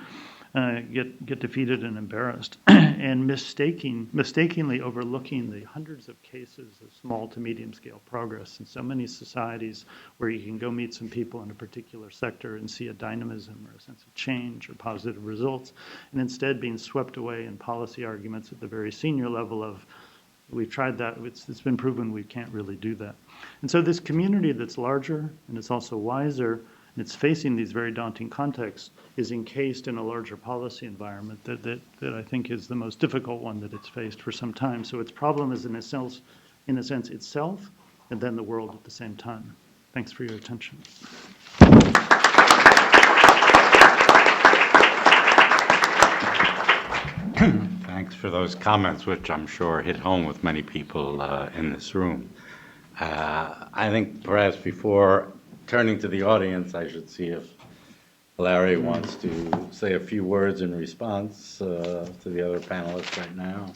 get defeated and embarrassed. And mistakenly overlooking the hundreds of cases of small to medium scale progress in so many societies where you can go meet some people in a particular sector and see a dynamism or a sense of change or positive results, and instead being swept away in policy arguments at the very senior level of, we've tried that, it's been proven we can't really do that. And so this community that's larger and it's also wiser and it's facing these very daunting contexts is encased in a larger policy environment that I think is the most difficult one that it's faced for some time. So its problem is in a sense itself and then the world at the same time. Thanks for your attention. Thanks for those comments, which I'm sure hit home with many people in this room. I think perhaps before turning to the audience, I should see if Larry wants to say a few words in response to the other panelists right now.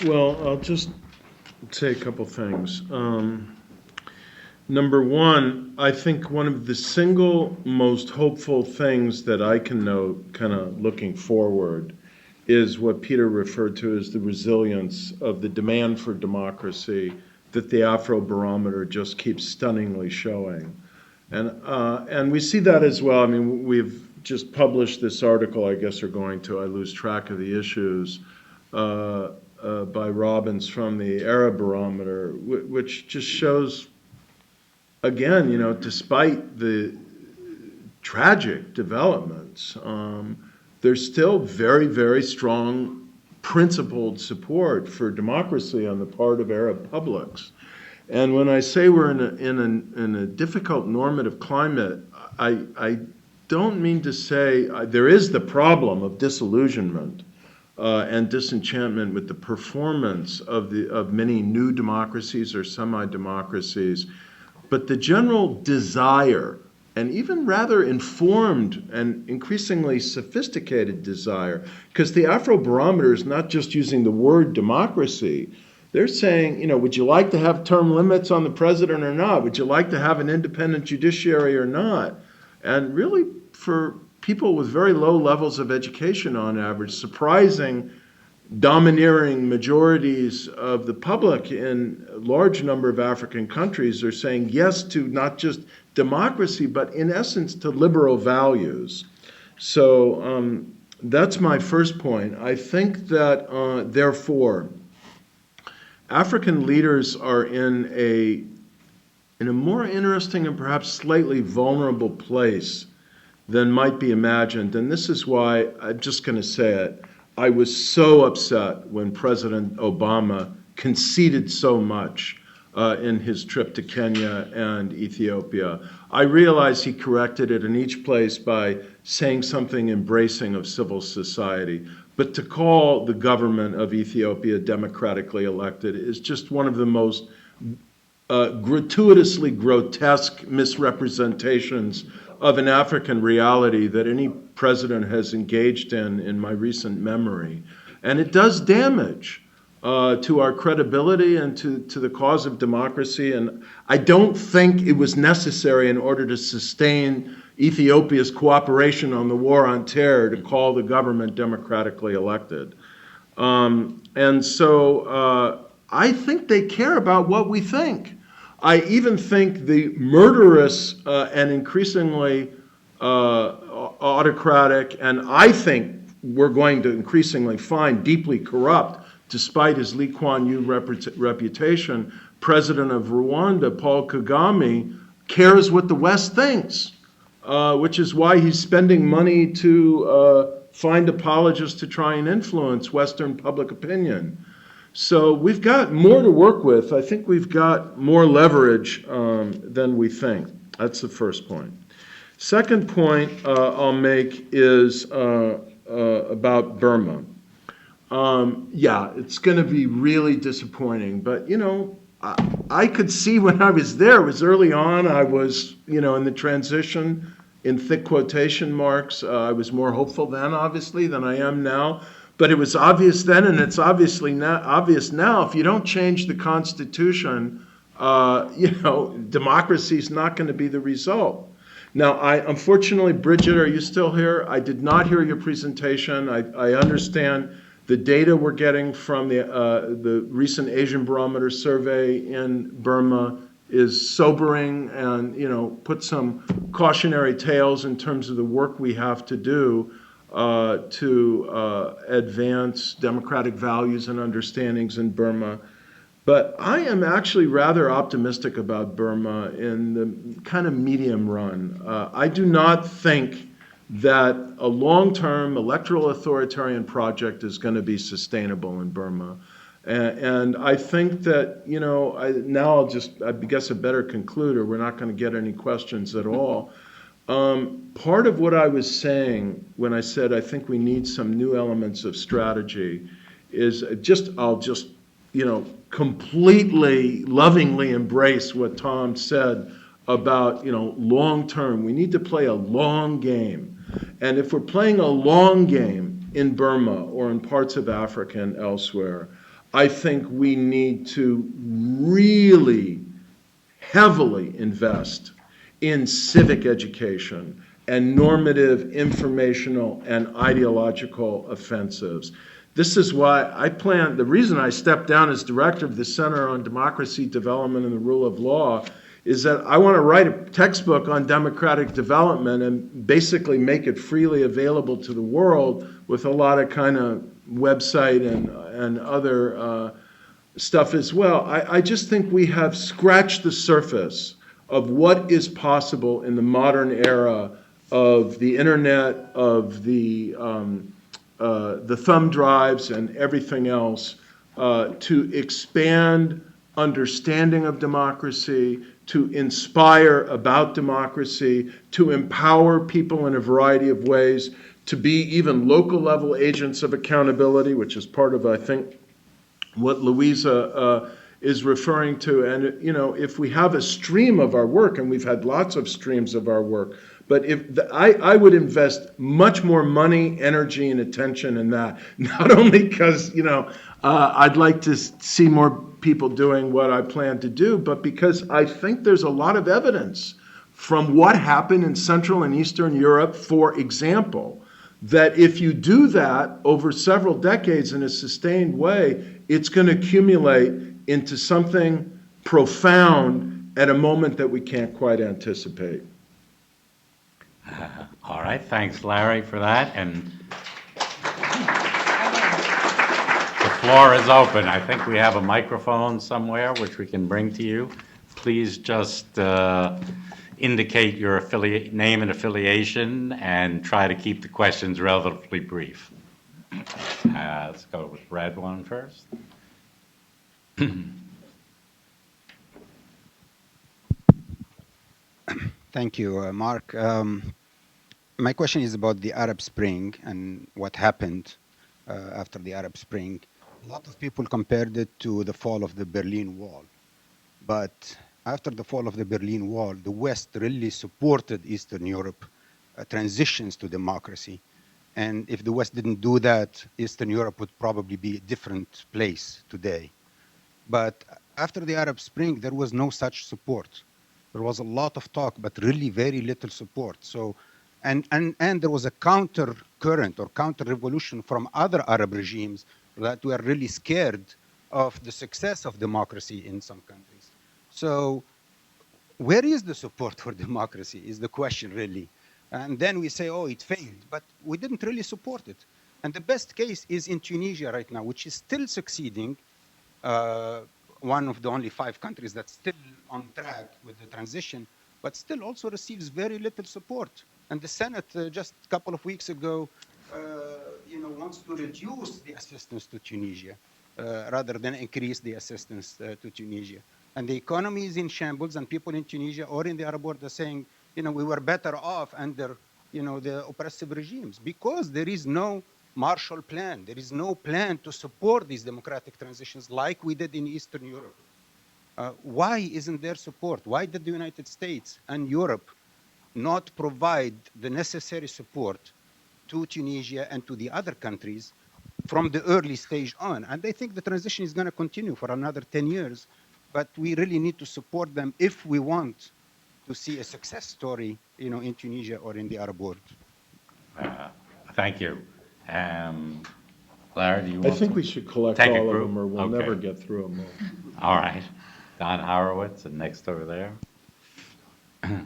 Well, I'll just say a couple things. Number one, I think one of the single most hopeful things that I can note, kind of looking forward, is what Peter referred to as the resilience of the demand for democracy that the Afrobarometer just keeps stunningly showing. And we see that as well. I mean, we've just published this article, I guess are going to, I lose track of the issues, by Robbins from the Arab Barometer, which just shows, again, despite the tragic developments, there's still very, very strong principled support for democracy on the part of Arab publics. And when I say we're in a difficult normative climate, I don't mean to say there is the problem of disillusionment and disenchantment with the performance of many new democracies or semi-democracies, but the general desire, and even rather informed and increasingly sophisticated desire, because the Afrobarometer is not just using the word democracy. They're saying, would you like to have term limits on the president or not? Would you like to have an independent judiciary or not? And really, for people with very low levels of education on average, surprising domineering majorities of the public in a large number of African countries are saying yes to not just democracy, but in essence to liberal values. So that's my first point. I think that, therefore, African leaders are in a more interesting and perhaps slightly vulnerable place than might be imagined. And this is why, I'm just going to say it, I was so upset when President Obama conceded so much in his trip to Kenya and Ethiopia. I realize he corrected it in each place by saying something embracing of civil society. But to call the government of Ethiopia democratically elected is just one of the most gratuitously grotesque misrepresentations of an African reality that any president has engaged in my recent memory. And it does damage to our credibility and to the cause of democracy. And I don't think it was necessary in order to sustain Ethiopia's cooperation on the war on terror to call the government democratically elected. And so I think they care about what we think. I even think the murderous and increasingly autocratic, and I think we're going to increasingly find deeply corrupt, despite his Lee Kuan Yew reputation, president of Rwanda, Paul Kagame, cares what the West thinks, which is why he's spending money to find apologists to try and influence Western public opinion. So we've got more to work with. I think we've got more leverage than we think. That's the first point. Second point I'll make is about Burma. Yeah, it's going to be really disappointing. But, you know, I could see when I was there, it was early on, I was, you know, in the transition, in thick quotation marks. I was more hopeful then, obviously, than I am now. But it was obvious then, and it's obvious now. If you don't change the Constitution, you know, democracy is not going to be the result. Now, unfortunately, Bridget, are you still here? I did not hear your presentation. I understand the data we're getting from the recent Asian Barometer survey in Burma is sobering, and you know, put some cautionary tales in terms of the work we have to do to advance democratic values and understandings in Burma. But I am actually rather optimistic about Burma in the kind of medium run. I do not think that a long-term electoral authoritarian project is going to be sustainable in Burma. And I think that, you know, I guess I better conclude, or we're not going to get any questions at all. Part of what I was saying when I said I think we need some new elements of strategy is I'll just, you know, completely lovingly embrace what Tom said about, you know, long term. We need to play a long game. And if we're playing a long game in Burma or in parts of Africa and elsewhere, I think we need to really heavily invest in civic education and normative, informational, and ideological offensives. This is why the reason I stepped down as director of the Center on Democracy, Development, and the Rule of Law is that I want to write a textbook on democratic development and basically make it freely available to the world with a lot of kind of website and other stuff as well. I just think we have scratched the surface of what is possible in the modern era of the internet, of the thumb drives and everything else, to expand understanding of democracy, to inspire about democracy, to empower people in a variety of ways, to be even local level agents of accountability, which is part of, I think, what Louisa is referring to. And, you know, if we have a stream of our work, and we've had lots of streams of our work, but I would invest much more money, energy, and attention in that, not only because, you know, I'd like to see more people doing what I plan to do, but because I think there's a lot of evidence from what happened in Central and Eastern Europe, for example, that if you do that over several decades in a sustained way, it's going to accumulate into something profound at a moment that we can't quite anticipate. All right, thanks, Larry, for that. And the floor is open. I think we have a microphone somewhere which we can bring to you. Please just indicate your name and affiliation and try to keep the questions relatively brief. Let's go with red one first. Thank you, Mark. My question is about the Arab Spring and what happened after the Arab Spring. A lot of people compared it to the fall of the Berlin Wall. But after the fall of the Berlin Wall, the West really supported Eastern Europe transitions to democracy. And if the West didn't do that, Eastern Europe would probably be a different place today. But after the Arab Spring, there was no such support. There was a lot of talk, but really very little support. So, and there was a counter current or counter revolution from other Arab regimes that were really scared of the success of democracy in some countries. So where is the support for democracy is the question really. And then we say, oh, it failed, but we didn't really support it. And the best case is in Tunisia right now, which is still succeeding, one of the only 5 countries that's still on track with the transition, but still also receives very little support. And the Senate just a couple of weeks ago, wants to reduce the assistance to Tunisia rather than increase the assistance to Tunisia. And the economy is in shambles, and people in Tunisia or in the Arab world are saying, we were better off under, the oppressive regimes because there is no Marshall Plan. There is no plan to support these democratic transitions like we did in Eastern Europe. Why isn't there support? Why did the United States and Europe not provide the necessary support to Tunisia and to the other countries from the early stage on? And I think the transition is going to continue for another 10 years, but we really need to support them if we want to see a success story, in Tunisia or in the Arab world. Thank you. Larry, do you want I think to we should collect take a all of group? them, or we'll Okay. never get through them all. All right. Don Horowitz, and next over there. I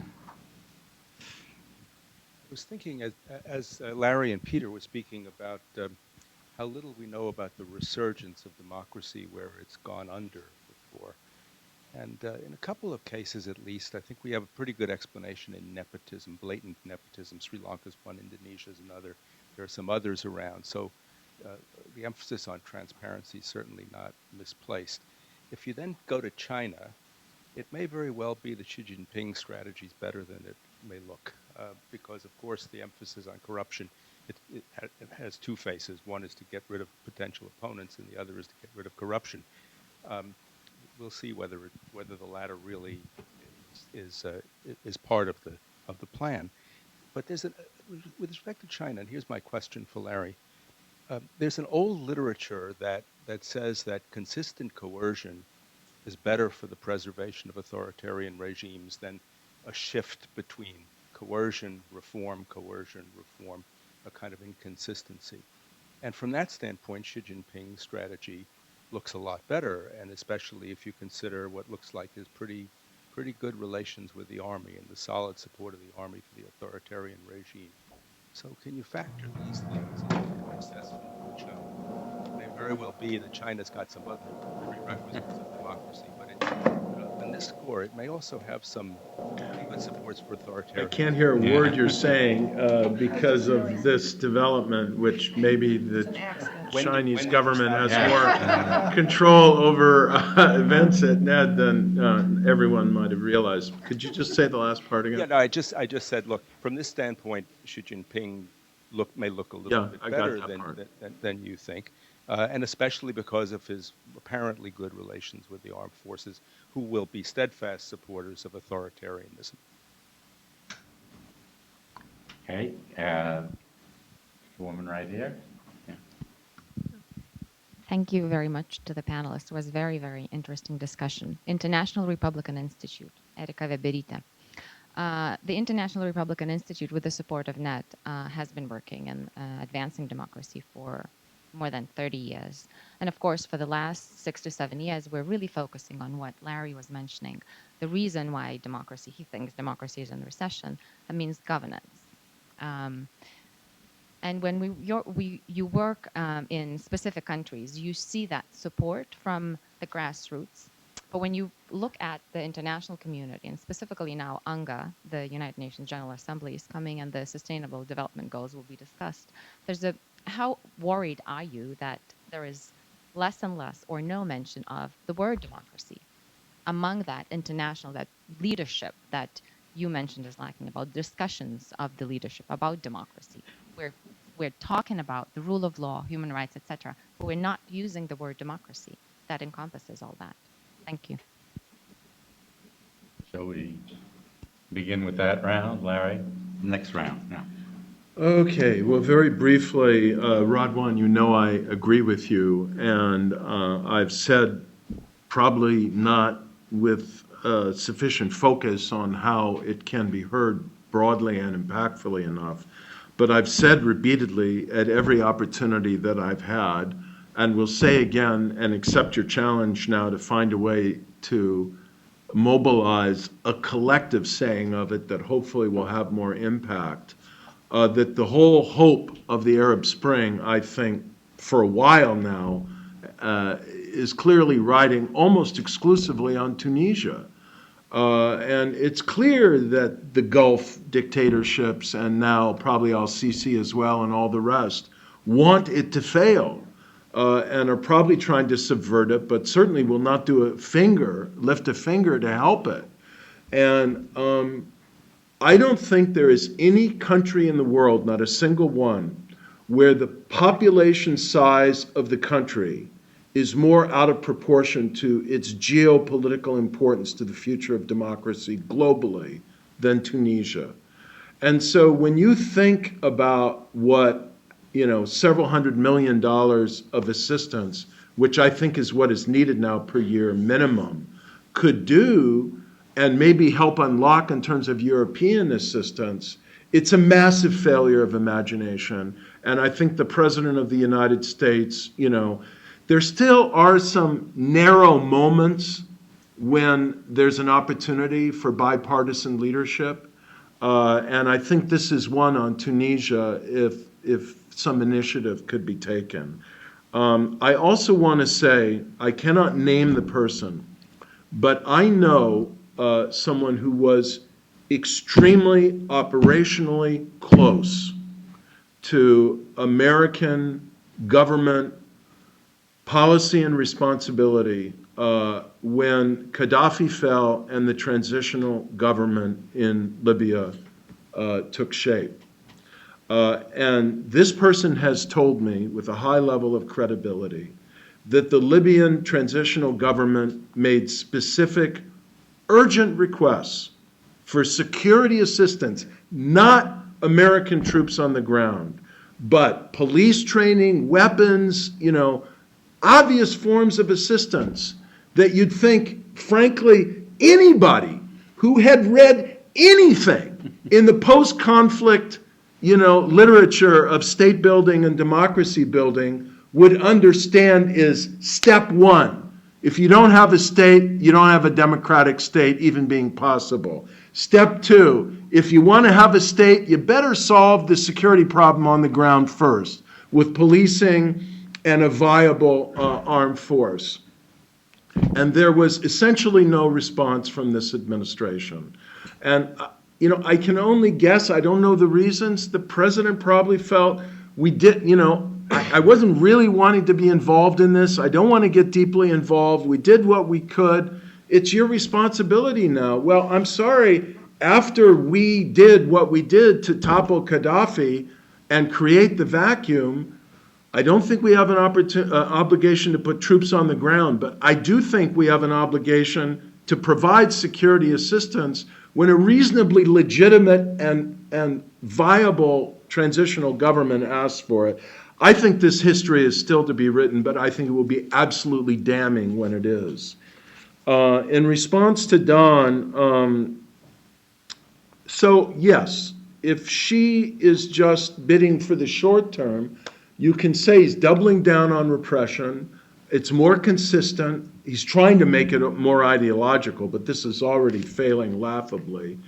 was thinking as Larry and Peter were speaking about how little we know about the resurgence of democracy where it's gone under before. And in a couple of cases, at least, I think we have a pretty good explanation in nepotism, blatant nepotism. Sri Lanka's one, Indonesia's another. There are some others around. So the emphasis on transparency is certainly not misplaced. If you then go to China, it may very well be that Xi Jinping's strategy is better than it may look, because, of course, the emphasis on corruption, it has 2 faces. One is to get rid of potential opponents, and the other is to get rid of corruption. We'll see whether the latter really is part of the plan. But with respect to China, and here's my question for Larry. There's an old literature that says that consistent coercion is better for the preservation of authoritarian regimes than a shift between coercion, reform, a kind of inconsistency. And from that standpoint, Xi Jinping's strategy looks a lot better, and especially if you consider what looks like his pretty good relations with the army and the solid support of the army for the authoritarian regime. So can you factor these things into your assessment of China? It may very well be that China's got some other prerequisites of democracy, but on this score, it may also have some pretty good supports for I authoritarian. can't hear a word you're saying because of this development, which maybe the Chinese government has more control over events at NED than everyone might have realized. Could you just say the last part again? Yeah, no, I just said, look, from this standpoint, Xi Jinping may look a little bit better than you think, and especially because of his apparently good relations with the armed forces, who will be steadfast supporters of authoritarianism. Okay, the woman right here. Yeah. Thank you very much to the panelists. It was very, very interesting discussion. International Republican Institute, Erika Weberita. The International Republican Institute, with the support of NET, has been working and advancing democracy for more than 30 years. And of course, for the last 6 to 7 years, we're really focusing on what Larry was mentioning. The reason why he thinks democracy is in recession, that means governance. And when you work in specific countries, you see that support from the grassroots. But when you look at the international community, and specifically now UNGA, the United Nations General Assembly is coming and the Sustainable Development Goals will be discussed, how worried are you that there is less and less or no mention of the word democracy among that international, that leadership that you mentioned is lacking, about discussions of the leadership about democracy? We're talking about the rule of law, human rights, etc., but we're not using the word democracy that encompasses all that. Thank you. Shall we begin with that round, Larry? Next round, yeah. Okay, well, very briefly, Radwan, you know I agree with you, and I've said probably not with sufficient focus on how it can be heard broadly and impactfully enough, but I've said repeatedly at every opportunity that I've had, and will say again and accept your challenge now to find a way to mobilize a collective saying of it that hopefully will have more impact. That the whole hope of the Arab Spring, I think, for a while now, is clearly riding almost exclusively on Tunisia. And it's clear that the Gulf dictatorships, and now probably al-Sisi as well, and all the rest, want it to fail, and are probably trying to subvert it, but certainly will not lift a finger to help it. And I don't think there is any country in the world, not a single one, where the population size of the country is more out of proportion to its geopolitical importance to the future of democracy globally than Tunisia. And so when you think about what, several $100 million of assistance, which I think is what is needed now per year minimum, could do, and maybe help unlock in terms of European assistance, it's a massive failure of imagination. And I think the President of the United States, there still are some narrow moments when there's an opportunity for bipartisan leadership. And I think this is one on Tunisia if some initiative could be taken. I also want to say, I cannot name the person, but I know someone who was extremely operationally close to American government policy and responsibility when Gaddafi fell and the transitional government in Libya took shape. And this person has told me with a high level of credibility that the Libyan transitional government made specific urgent requests for security assistance, not American troops on the ground, but police training, weapons, obvious forms of assistance that you'd think, frankly, anybody who had read anything in the post-conflict, literature of state building and democracy building would understand is step one. If you don't have a state, you don't have a democratic state even being possible. Step two, if you want to have a state, you better solve the security problem on the ground first with policing and a viable armed force. And there was essentially no response from this administration. And, I can only guess, I don't know the reasons. The president probably felt we did, I wasn't really wanting to be involved in this. I don't want to get deeply involved. We did what we could. It's your responsibility now. Well, I'm sorry, after we did what we did to topple Gaddafi and create the vacuum, I don't think we have an obligation to put troops on the ground, but I do think we have an obligation to provide security assistance when a reasonably legitimate and viable transitional government asks for it. I think this history is still to be written, but I think it will be absolutely damning when it is. In response to Don, So, yes, if she is just bidding for the short term, you can say he's doubling down on repression. It's more consistent. He's trying to make it more ideological, but this is already failing laughably.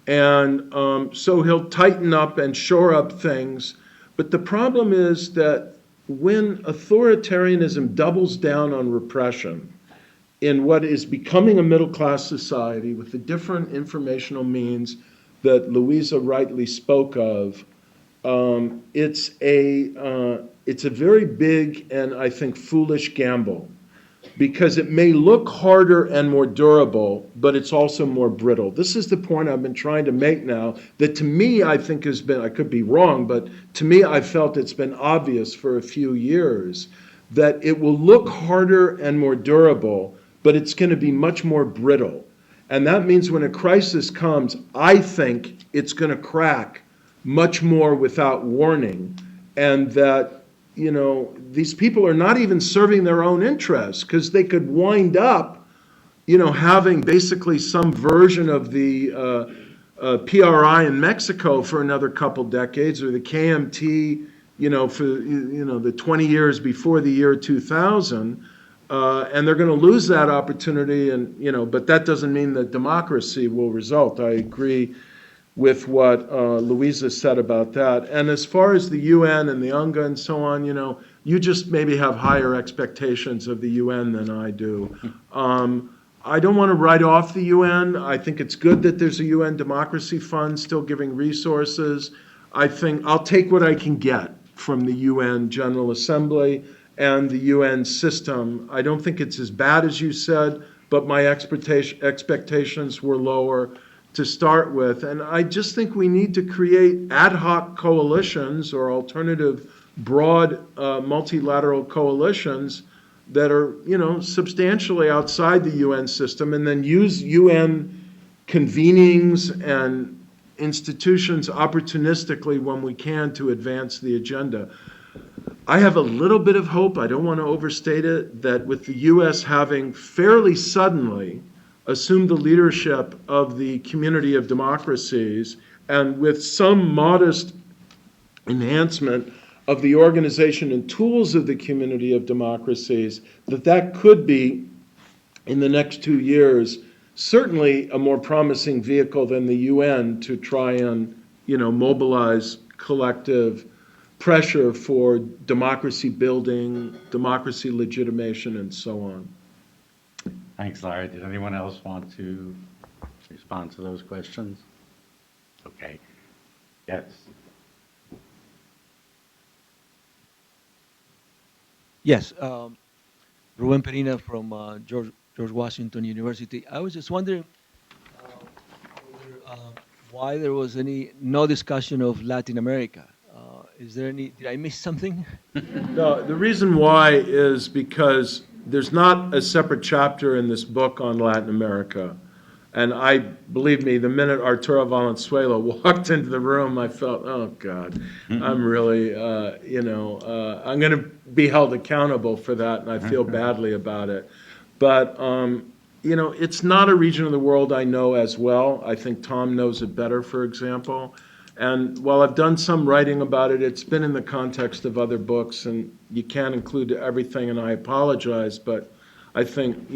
And so he'll tighten up and shore up things. But the problem is that when authoritarianism doubles down on repression in what is becoming a middle-class society with the different informational means that Louisa rightly spoke of, it's a very big and I think foolish gamble, because it may look harder and more durable, but it's also more brittle. This is the point I've been trying to make now, that to me I think has been, I could be wrong, but to me I felt it's been obvious for a few years, that it will look harder and more durable, but it's going to be much more brittle. And that means when a crisis comes, I think it's going to crack much more without warning, and that, you know, these people are not even serving their own interests, because they could wind up, you know, having basically some version of the PRI in Mexico for another couple decades, or the KMT, you know, for, you know, the 20 years before the year 2000. And they're going to lose that opportunity, and, you know, but that doesn't mean that democracy will result. I agree with what Louisa said about that. And as far as the UN and the UNGA and so on, you know, you just maybe have higher expectations of the UN than I do. I don't want to write off the UN. I think it's good that there's a UN Democracy Fund still giving resources. I think I'll take what I can get from the UN General Assembly and the UN system. I don't think it's as bad as you said, but my expectations were lower to start with. And I just think we need to create ad hoc coalitions or alternative broad multilateral coalitions that are, you know, substantially outside the UN system, and then use UN convenings and institutions opportunistically when we can to advance the agenda. I have a little bit of hope, I don't want to overstate it, that with the U.S. having fairly suddenly assumed the leadership of the community of democracies, and with some modest enhancement of the organization and tools of the community of democracies, that could be, in the next 2 years, certainly a more promising vehicle than the UN to try and, you know, mobilize collective pressure for democracy building, democracy legitimation, and so on. Thanks, Larry. Did anyone else want to respond to those questions? Okay. Yes. Yes, Ruben Perina from George Washington University. I was just wondering why there was no discussion of Latin America. Is there any? Did I miss something? No, the reason why is because there's not a separate chapter in this book on Latin America. And believe me, the minute Arturo Valenzuela walked into the room, I felt, oh God, I'm really, I'm going to be held accountable for that, and I feel badly about it. But, it's not a region of the world I know as well. I think Tom knows it better, for example. And while I've done some writing about it, it's been in the context of other books, and you can't include everything, and I apologize, but I think,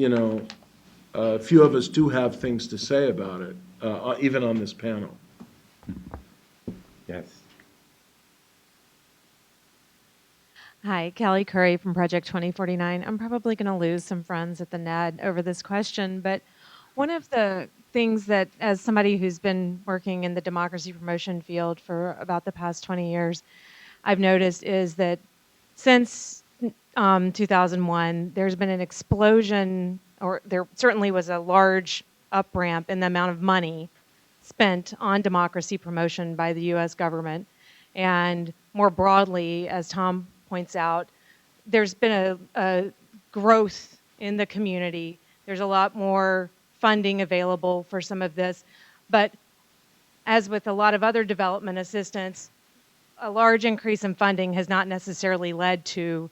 a few of us do have things to say about it, even on this panel. Yes. Hi, Kelly Curry from Project 2049. I'm probably going to lose some friends at the NED over this question, but one of the things that, as somebody who's been working in the democracy promotion field for about the past 20 years, I've noticed is that since 2001, there's been an explosion, or there certainly was a large up-ramp in the amount of money spent on democracy promotion by the U.S. government. And more broadly, as Tom points out, there's been a growth in the community. There's a lot more funding available for some of this. But as with a lot of other development assistance, a large increase in funding has not necessarily led to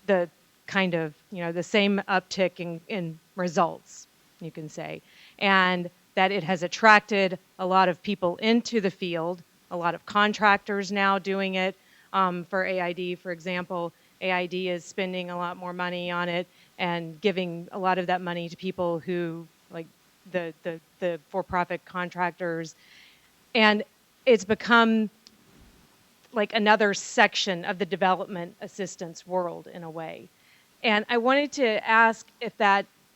the kind of, the same uptick in results, you can say. And that it has attracted a lot of people into the field, a lot of contractors now doing it. For AID, for example, AID is spending a lot more money on it and giving a lot of that money to people who, like the for-profit contractors. And it's become like another section of the development assistance world in a way. And I wanted to ask if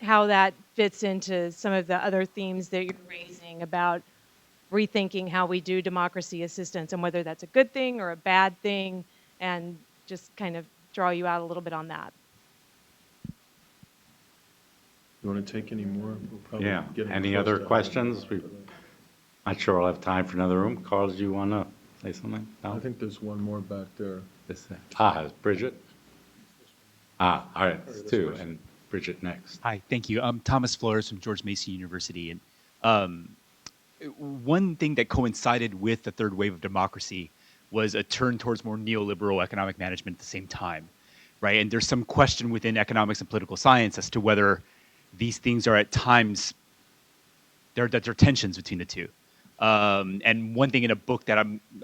how that fits into some of the other themes that you're raising about rethinking how we do democracy assistance and whether that's a good thing or a bad thing, and just kind of draw you out a little bit on that. You want to take any more? We'll probably Yeah. get Any close other to- questions? Not sure I'll have time for another room. Carl, do you want to say something? No? I think there's one more back there. Is Bridget? All right, it's two, and Bridget next. Hi, thank you. I'm Thomas Flores from George Mason University. And one thing that coincided with the third wave of democracy was a turn towards more neoliberal economic management at the same time, right? And there's some question within economics and political science as to whether these things are at times, there are tensions between the two. And one thing in a book that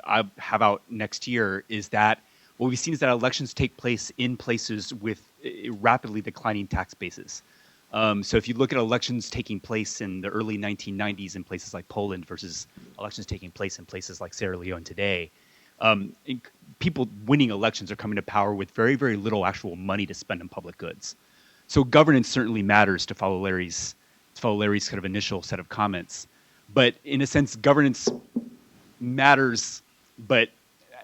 I have out next year is that what we've seen is that elections take place in places with rapidly declining tax bases. So if you look at elections taking place in the early 1990s in places like Poland versus elections taking place in places like Sierra Leone today, people winning elections are coming to power with very, very little actual money to spend on public goods. So governance certainly matters, to follow Larry's kind of initial set of comments. But in a sense, governance matters, but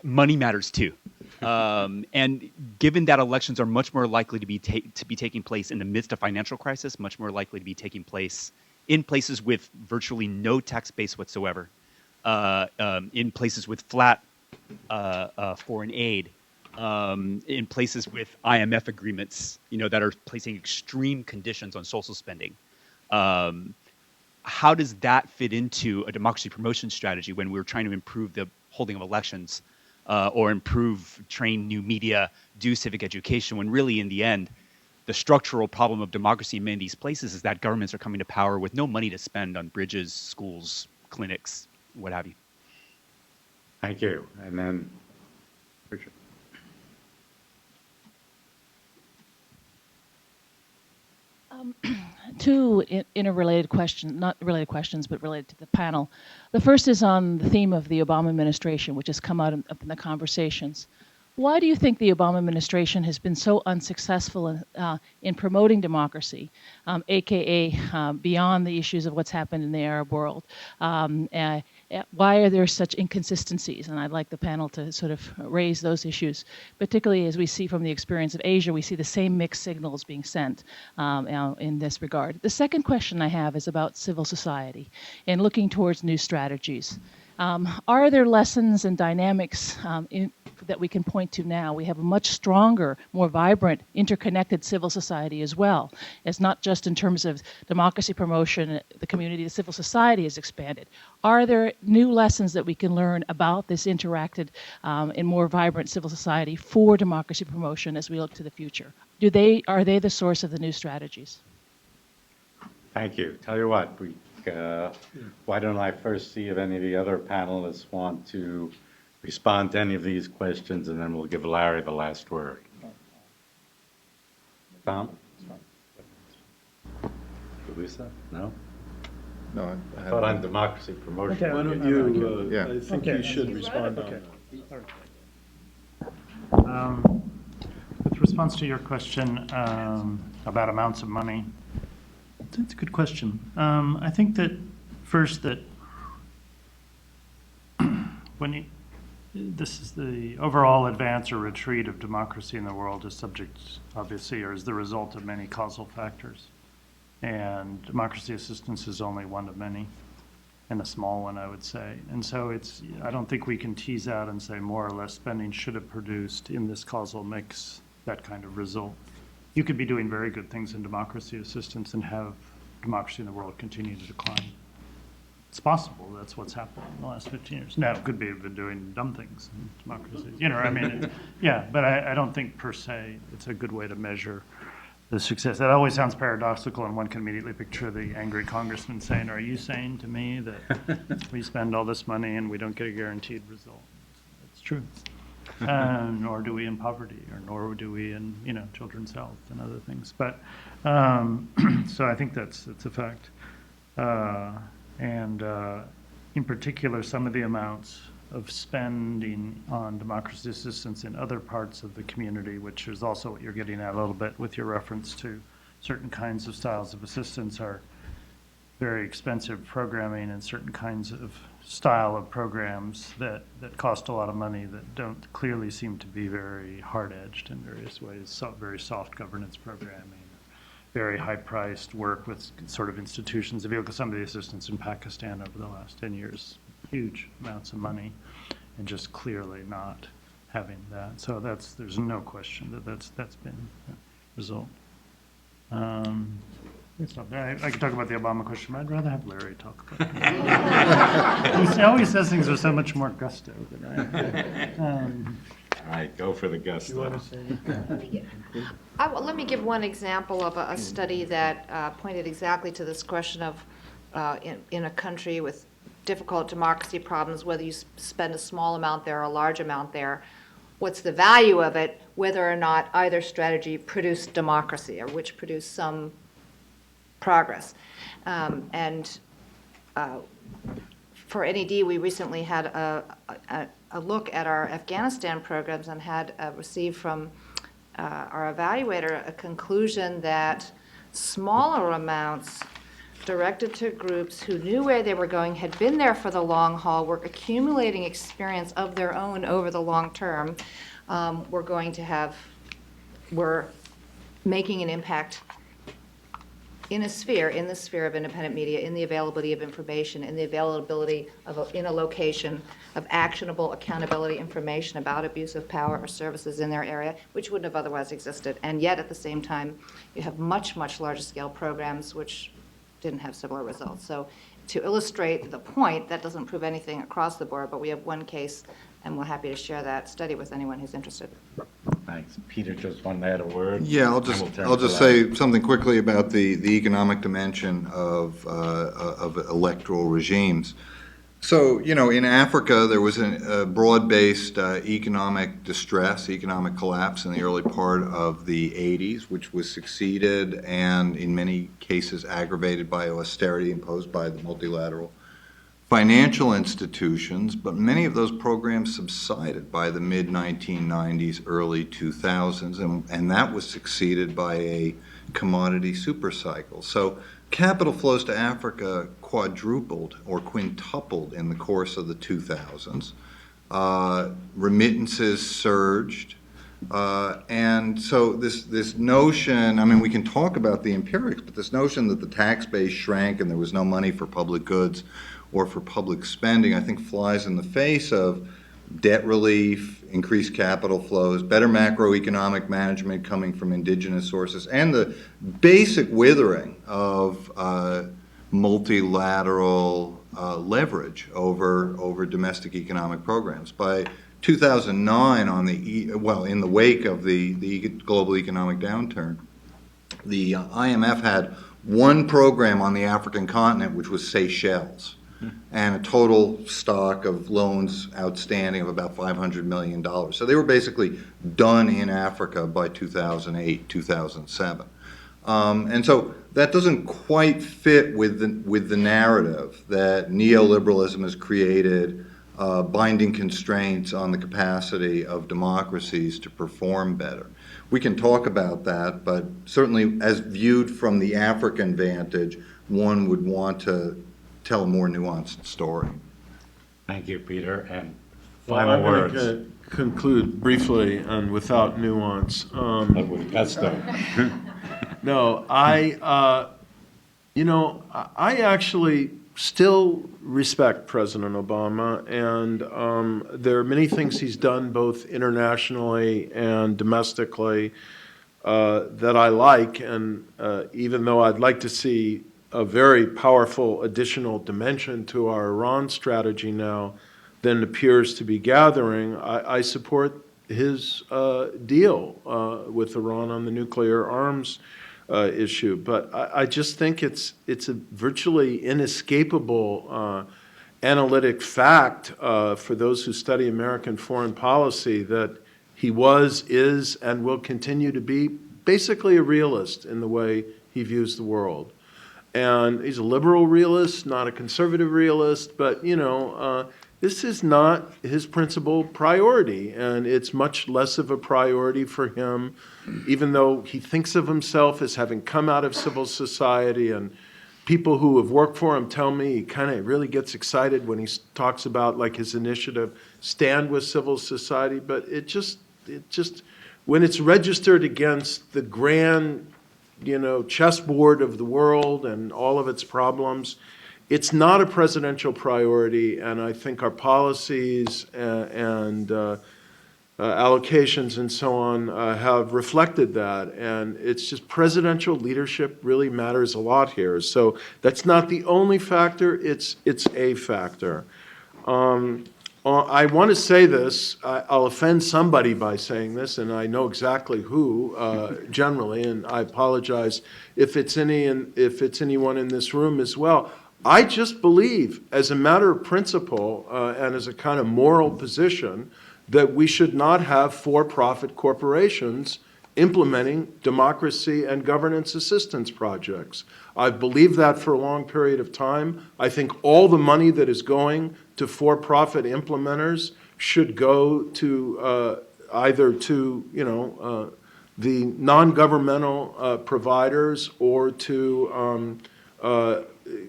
money matters too. And given that elections are much more likely to be taking place in the midst of financial crisis, much more likely to be taking place in places with virtually no tax base whatsoever, in places with flat foreign aid, in places with IMF agreements, that are placing extreme conditions on social spending. How does that fit into a democracy promotion strategy when we're trying to improve the holding of elections? Or train new media, do civic education, when really in the end, the structural problem of democracy in many of these places is that governments are coming to power with no money to spend on bridges, schools, clinics, what have you. Thank you. And then, Richard. Two interrelated questions, not related questions, but related to the panel. The first is on the theme of the Obama administration, which has come out in the conversations. Why do you think the Obama administration has been so unsuccessful in promoting democracy, aka beyond the issues of what's happened in the Arab world? Why are there such inconsistencies? And I'd like the panel to sort of raise those issues, particularly as we see from the experience of Asia, we see the same mixed signals being sent in this regard. The second question I have is about civil society and looking towards new strategies. Are there lessons and dynamics that we can point to now? We have a much stronger, more vibrant, interconnected civil society as well. It's not just in terms of democracy promotion, the community, the civil society has expanded. Are there new lessons that we can learn about this interacted and more vibrant civil society for democracy promotion as we look to the future? Are they the source of the new strategies? Thank you. Tell you what, why don't I first see if any of the other panelists want to respond to any of these questions, and then we'll give Larry the last word. Tom? Louisa? No? No, I thought on democracy promotion. Why don't you, Yeah. I think you should respond on that. With response to your question about amounts of money, that's a good question. I think that first that this is the overall advance or retreat of democracy in the world is subject, obviously, or is the result of many causal factors. And democracy assistance is only one of many, and a small one, I would say. And so I don't think we can tease out and say more or less spending should have produced in this causal mix that kind of result. You could be doing very good things in democracy assistance and have democracy in the world continue to decline. It's possible. That's what's happened in the last 15 years. Now, it could be been doing dumb things in democracy. Yeah, but I don't think per se it's a good way to measure the success. That always sounds paradoxical, and one can immediately picture the angry congressman saying, "Are you saying to me that we spend all this money and we don't get a guaranteed result?" It's true. Nor do we in poverty, or nor do we in, children's health and other things. But so I think that's a fact. And in particular, some of the amounts of spending on democracy assistance in other parts of the community, which is also what you're getting at a little bit with your reference to certain kinds of styles of assistance, are very expensive programming and certain kinds of style of programs that cost a lot of money, that don't clearly seem to be very hard-edged in various ways, very soft governance programming, very high-priced work with sort of institutions. If you look at some of the assistance in Pakistan over the last 10 years, huge amounts of money, and just clearly not having that. So there's no question that's been a result. I could talk about the Obama question, but I'd rather have Larry talk about it. He always says things with so much more gusto than I. All right, go for the gusto. Let me give one example of a study that pointed exactly to this question of in a country with difficult democracy problems, whether you spend a small amount there or a large amount there, what's the value of it, whether or not either strategy produced democracy, or which produced some progress. For NED, we recently had a look at our Afghanistan programs and had received from our evaluator a conclusion that smaller amounts directed to groups who knew where they were going, had been there for the long haul, were accumulating experience of their own over the long term, were making an impact in the sphere of independent media, in the availability of information, in the availability in a location of actionable accountability information about abuse of power or services in their area, which wouldn't have otherwise existed. And yet, at the same time, you have much, much larger scale programs which didn't have similar results. So to illustrate the point, that doesn't prove anything across the board, but we have one case, and we're happy to share that study with anyone who's interested. Thanks. Peter, just want to add a word? Yeah, I'll just say something quickly about the economic dimension of electoral regimes. So, in Africa, there was a broad-based economic distress, economic collapse in the early part of the 80s, which was succeeded and in many cases aggravated by austerity imposed by the multilateral financial institutions, but many of those programs subsided by the mid-1990s, early 2000s, and that was succeeded by a commodity supercycle. So capital flows to Africa quadrupled or quintupled in the course of the 2000s. Remittances surged. And so this notion, I mean, we can talk about the empirics, but this notion that the tax base shrank and there was no money for public goods or for public spending, I think flies in the face of debt relief, increased capital flows, better macroeconomic management coming from indigenous sources, and the basic withering of multilateral leverage over domestic economic programs. By 2009, in the wake of the global economic downturn, the IMF had one program on the African continent, which was Seychelles, and a total stock of loans outstanding of about $500 million. So they were basically done in Africa by 2008, 2007. And so that doesn't quite fit with the narrative that neoliberalism has created binding constraints on the capacity of democracies to perform better. We can talk about that, but certainly as viewed from the African vantage, one would want to tell a more nuanced story. Thank you, Peter. And Well, final I'm words. going to conclude briefly and without nuance. But with gusto. No, I actually still respect President Obama, and there are many things he's done both internationally and domestically that I like, and even though I'd like to see a very powerful additional dimension to our Iran strategy now than appears to be gathering, I support his deal with Iran on the nuclear arms issue. But I just think it's a virtually inescapable analytic fact for those who study American foreign policy that he was, is, and will continue to be basically a realist in the way he views the world. And he's a liberal realist, not a conservative realist, but, this is not his principal priority, and it's much less of a priority for him, even though he thinks of himself as having come out of civil society, and people who have worked for him tell me he kind of really gets excited when he talks about like his initiative, Stand with Civil Society, but it just, when it's registered against the grand chessboard of the world and all of its problems, it's not a presidential priority, and I think our policies and allocations and so on have reflected that, and it's just presidential leadership really matters a lot here. So that's not the only factor, it's a factor. I want to say this, I'll offend somebody by saying this, and I know exactly who generally, and I apologize if it's anyone in this room as well. I just believe, as a matter of principle and as a kind of moral position, that we should not have for-profit corporations implementing democracy and governance assistance projects. I've believed that for a long period of time. I think all the money that is going to for-profit implementers should go to either to the non-governmental providers or to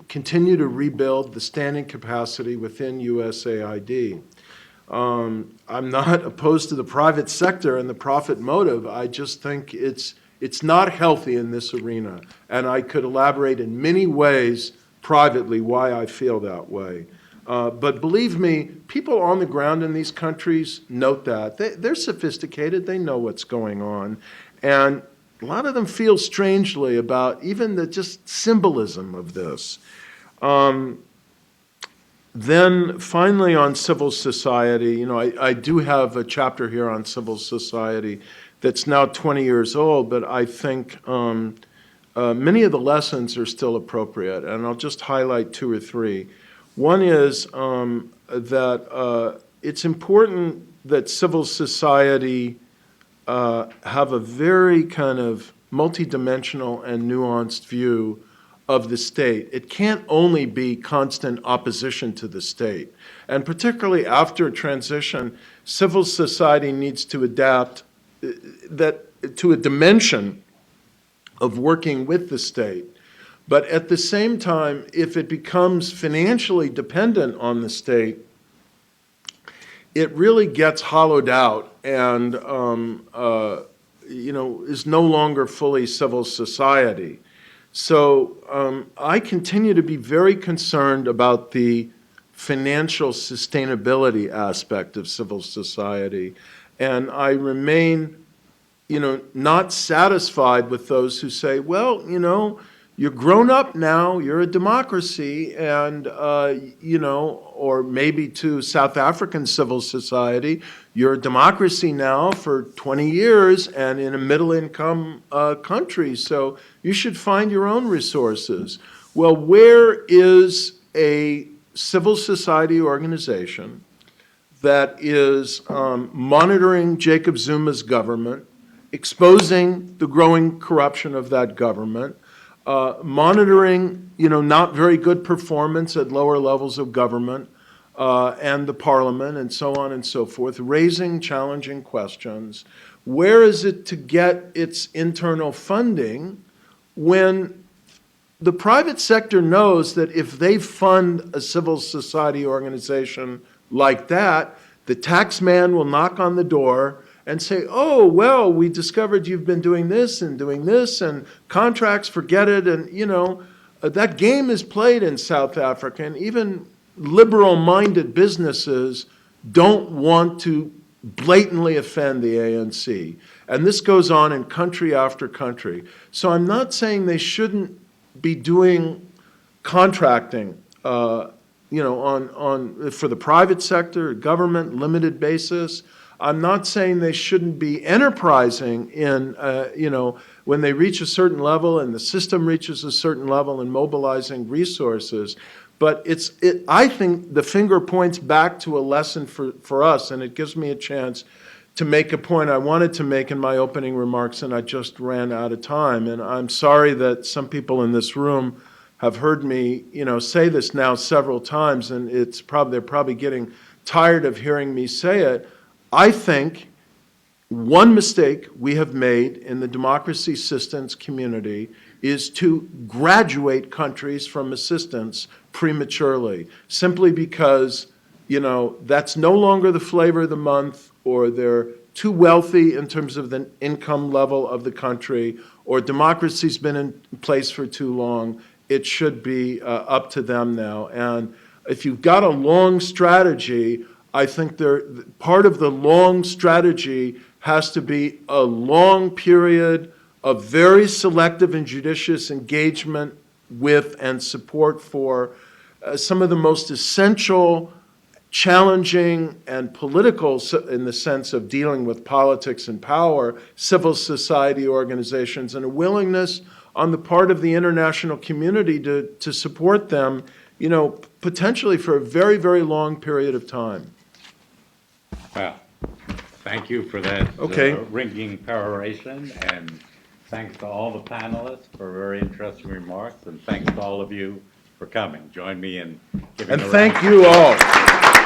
continue to rebuild the standing capacity within USAID. I'm not opposed to the private sector and the profit motive. I just think it's not healthy in this arena. And I could elaborate in many ways privately why I feel that way. But believe me, people on the ground in these countries note that. They're sophisticated. They know what's going on. And a lot of them feel strangely about even the just symbolism of this. Then finally on civil society, I do have a chapter here on civil society that's now 20 years old, but I think many of the lessons are still appropriate, and I'll just highlight two or three. One is that it's important that civil society have a very kind of multidimensional and nuanced view of the state. It can't only be constant opposition to the state. And particularly after a transition, civil society needs to adapt to a dimension of working with the state. But at the same time, if it becomes financially dependent on the state, it really gets hollowed out and is no longer fully civil society. So I continue to be very concerned about the financial sustainability aspect of civil society, and I remain, not satisfied with those who say, well, you're grown up now, you're a democracy, and, or maybe to South African civil society, you're a democracy now for 20 years and in a middle-income country, so you should find your own resources. Well, where is a civil society organization that is monitoring Jacob Zuma's government, exposing the growing corruption of that government, monitoring, not very good performance at lower levels of government and the parliament and so on and so forth, raising challenging questions? Where is it to get its internal funding when the private sector knows that if they fund a civil society organization like that, the tax man will knock on the door and say, oh, well, we discovered you've been doing this and contracts, forget it. And, that game is played in South Africa, and even liberal-minded businesses don't want to blatantly offend the ANC. And this goes on in country after country. So I'm not saying they shouldn't be doing contracting, for the private sector, government, limited basis. I'm not saying they shouldn't be enterprising in, when they reach a certain level and the system reaches a certain level and mobilizing resources. But I think the finger points back to a lesson for us, and it gives me a chance to make a point I wanted to make in my opening remarks, and I just ran out of time. And I'm sorry that some people in this room have heard me, say this now several times, and they're probably getting tired of hearing me say it. I think one mistake we have made in the democracy assistance community is to graduate countries from assistance prematurely, simply because, that's no longer the flavor of the month, or they're too wealthy in terms of the income level of the country, or democracy's been in place for too long. It should be up to them now. And if you've got a long strategy, I think part of the long strategy has to be a long period of very selective and judicious engagement with and support for some of the most essential, challenging, and political, in the sense of dealing with politics and power, civil society organizations, and a willingness on the part of the international community to support them, potentially for a very, very long period of time. Well, thank you for that ringing peroration, and thanks to all the panelists for very interesting remarks, and thanks to all of you for coming. Join me in giving And a thank round. you all.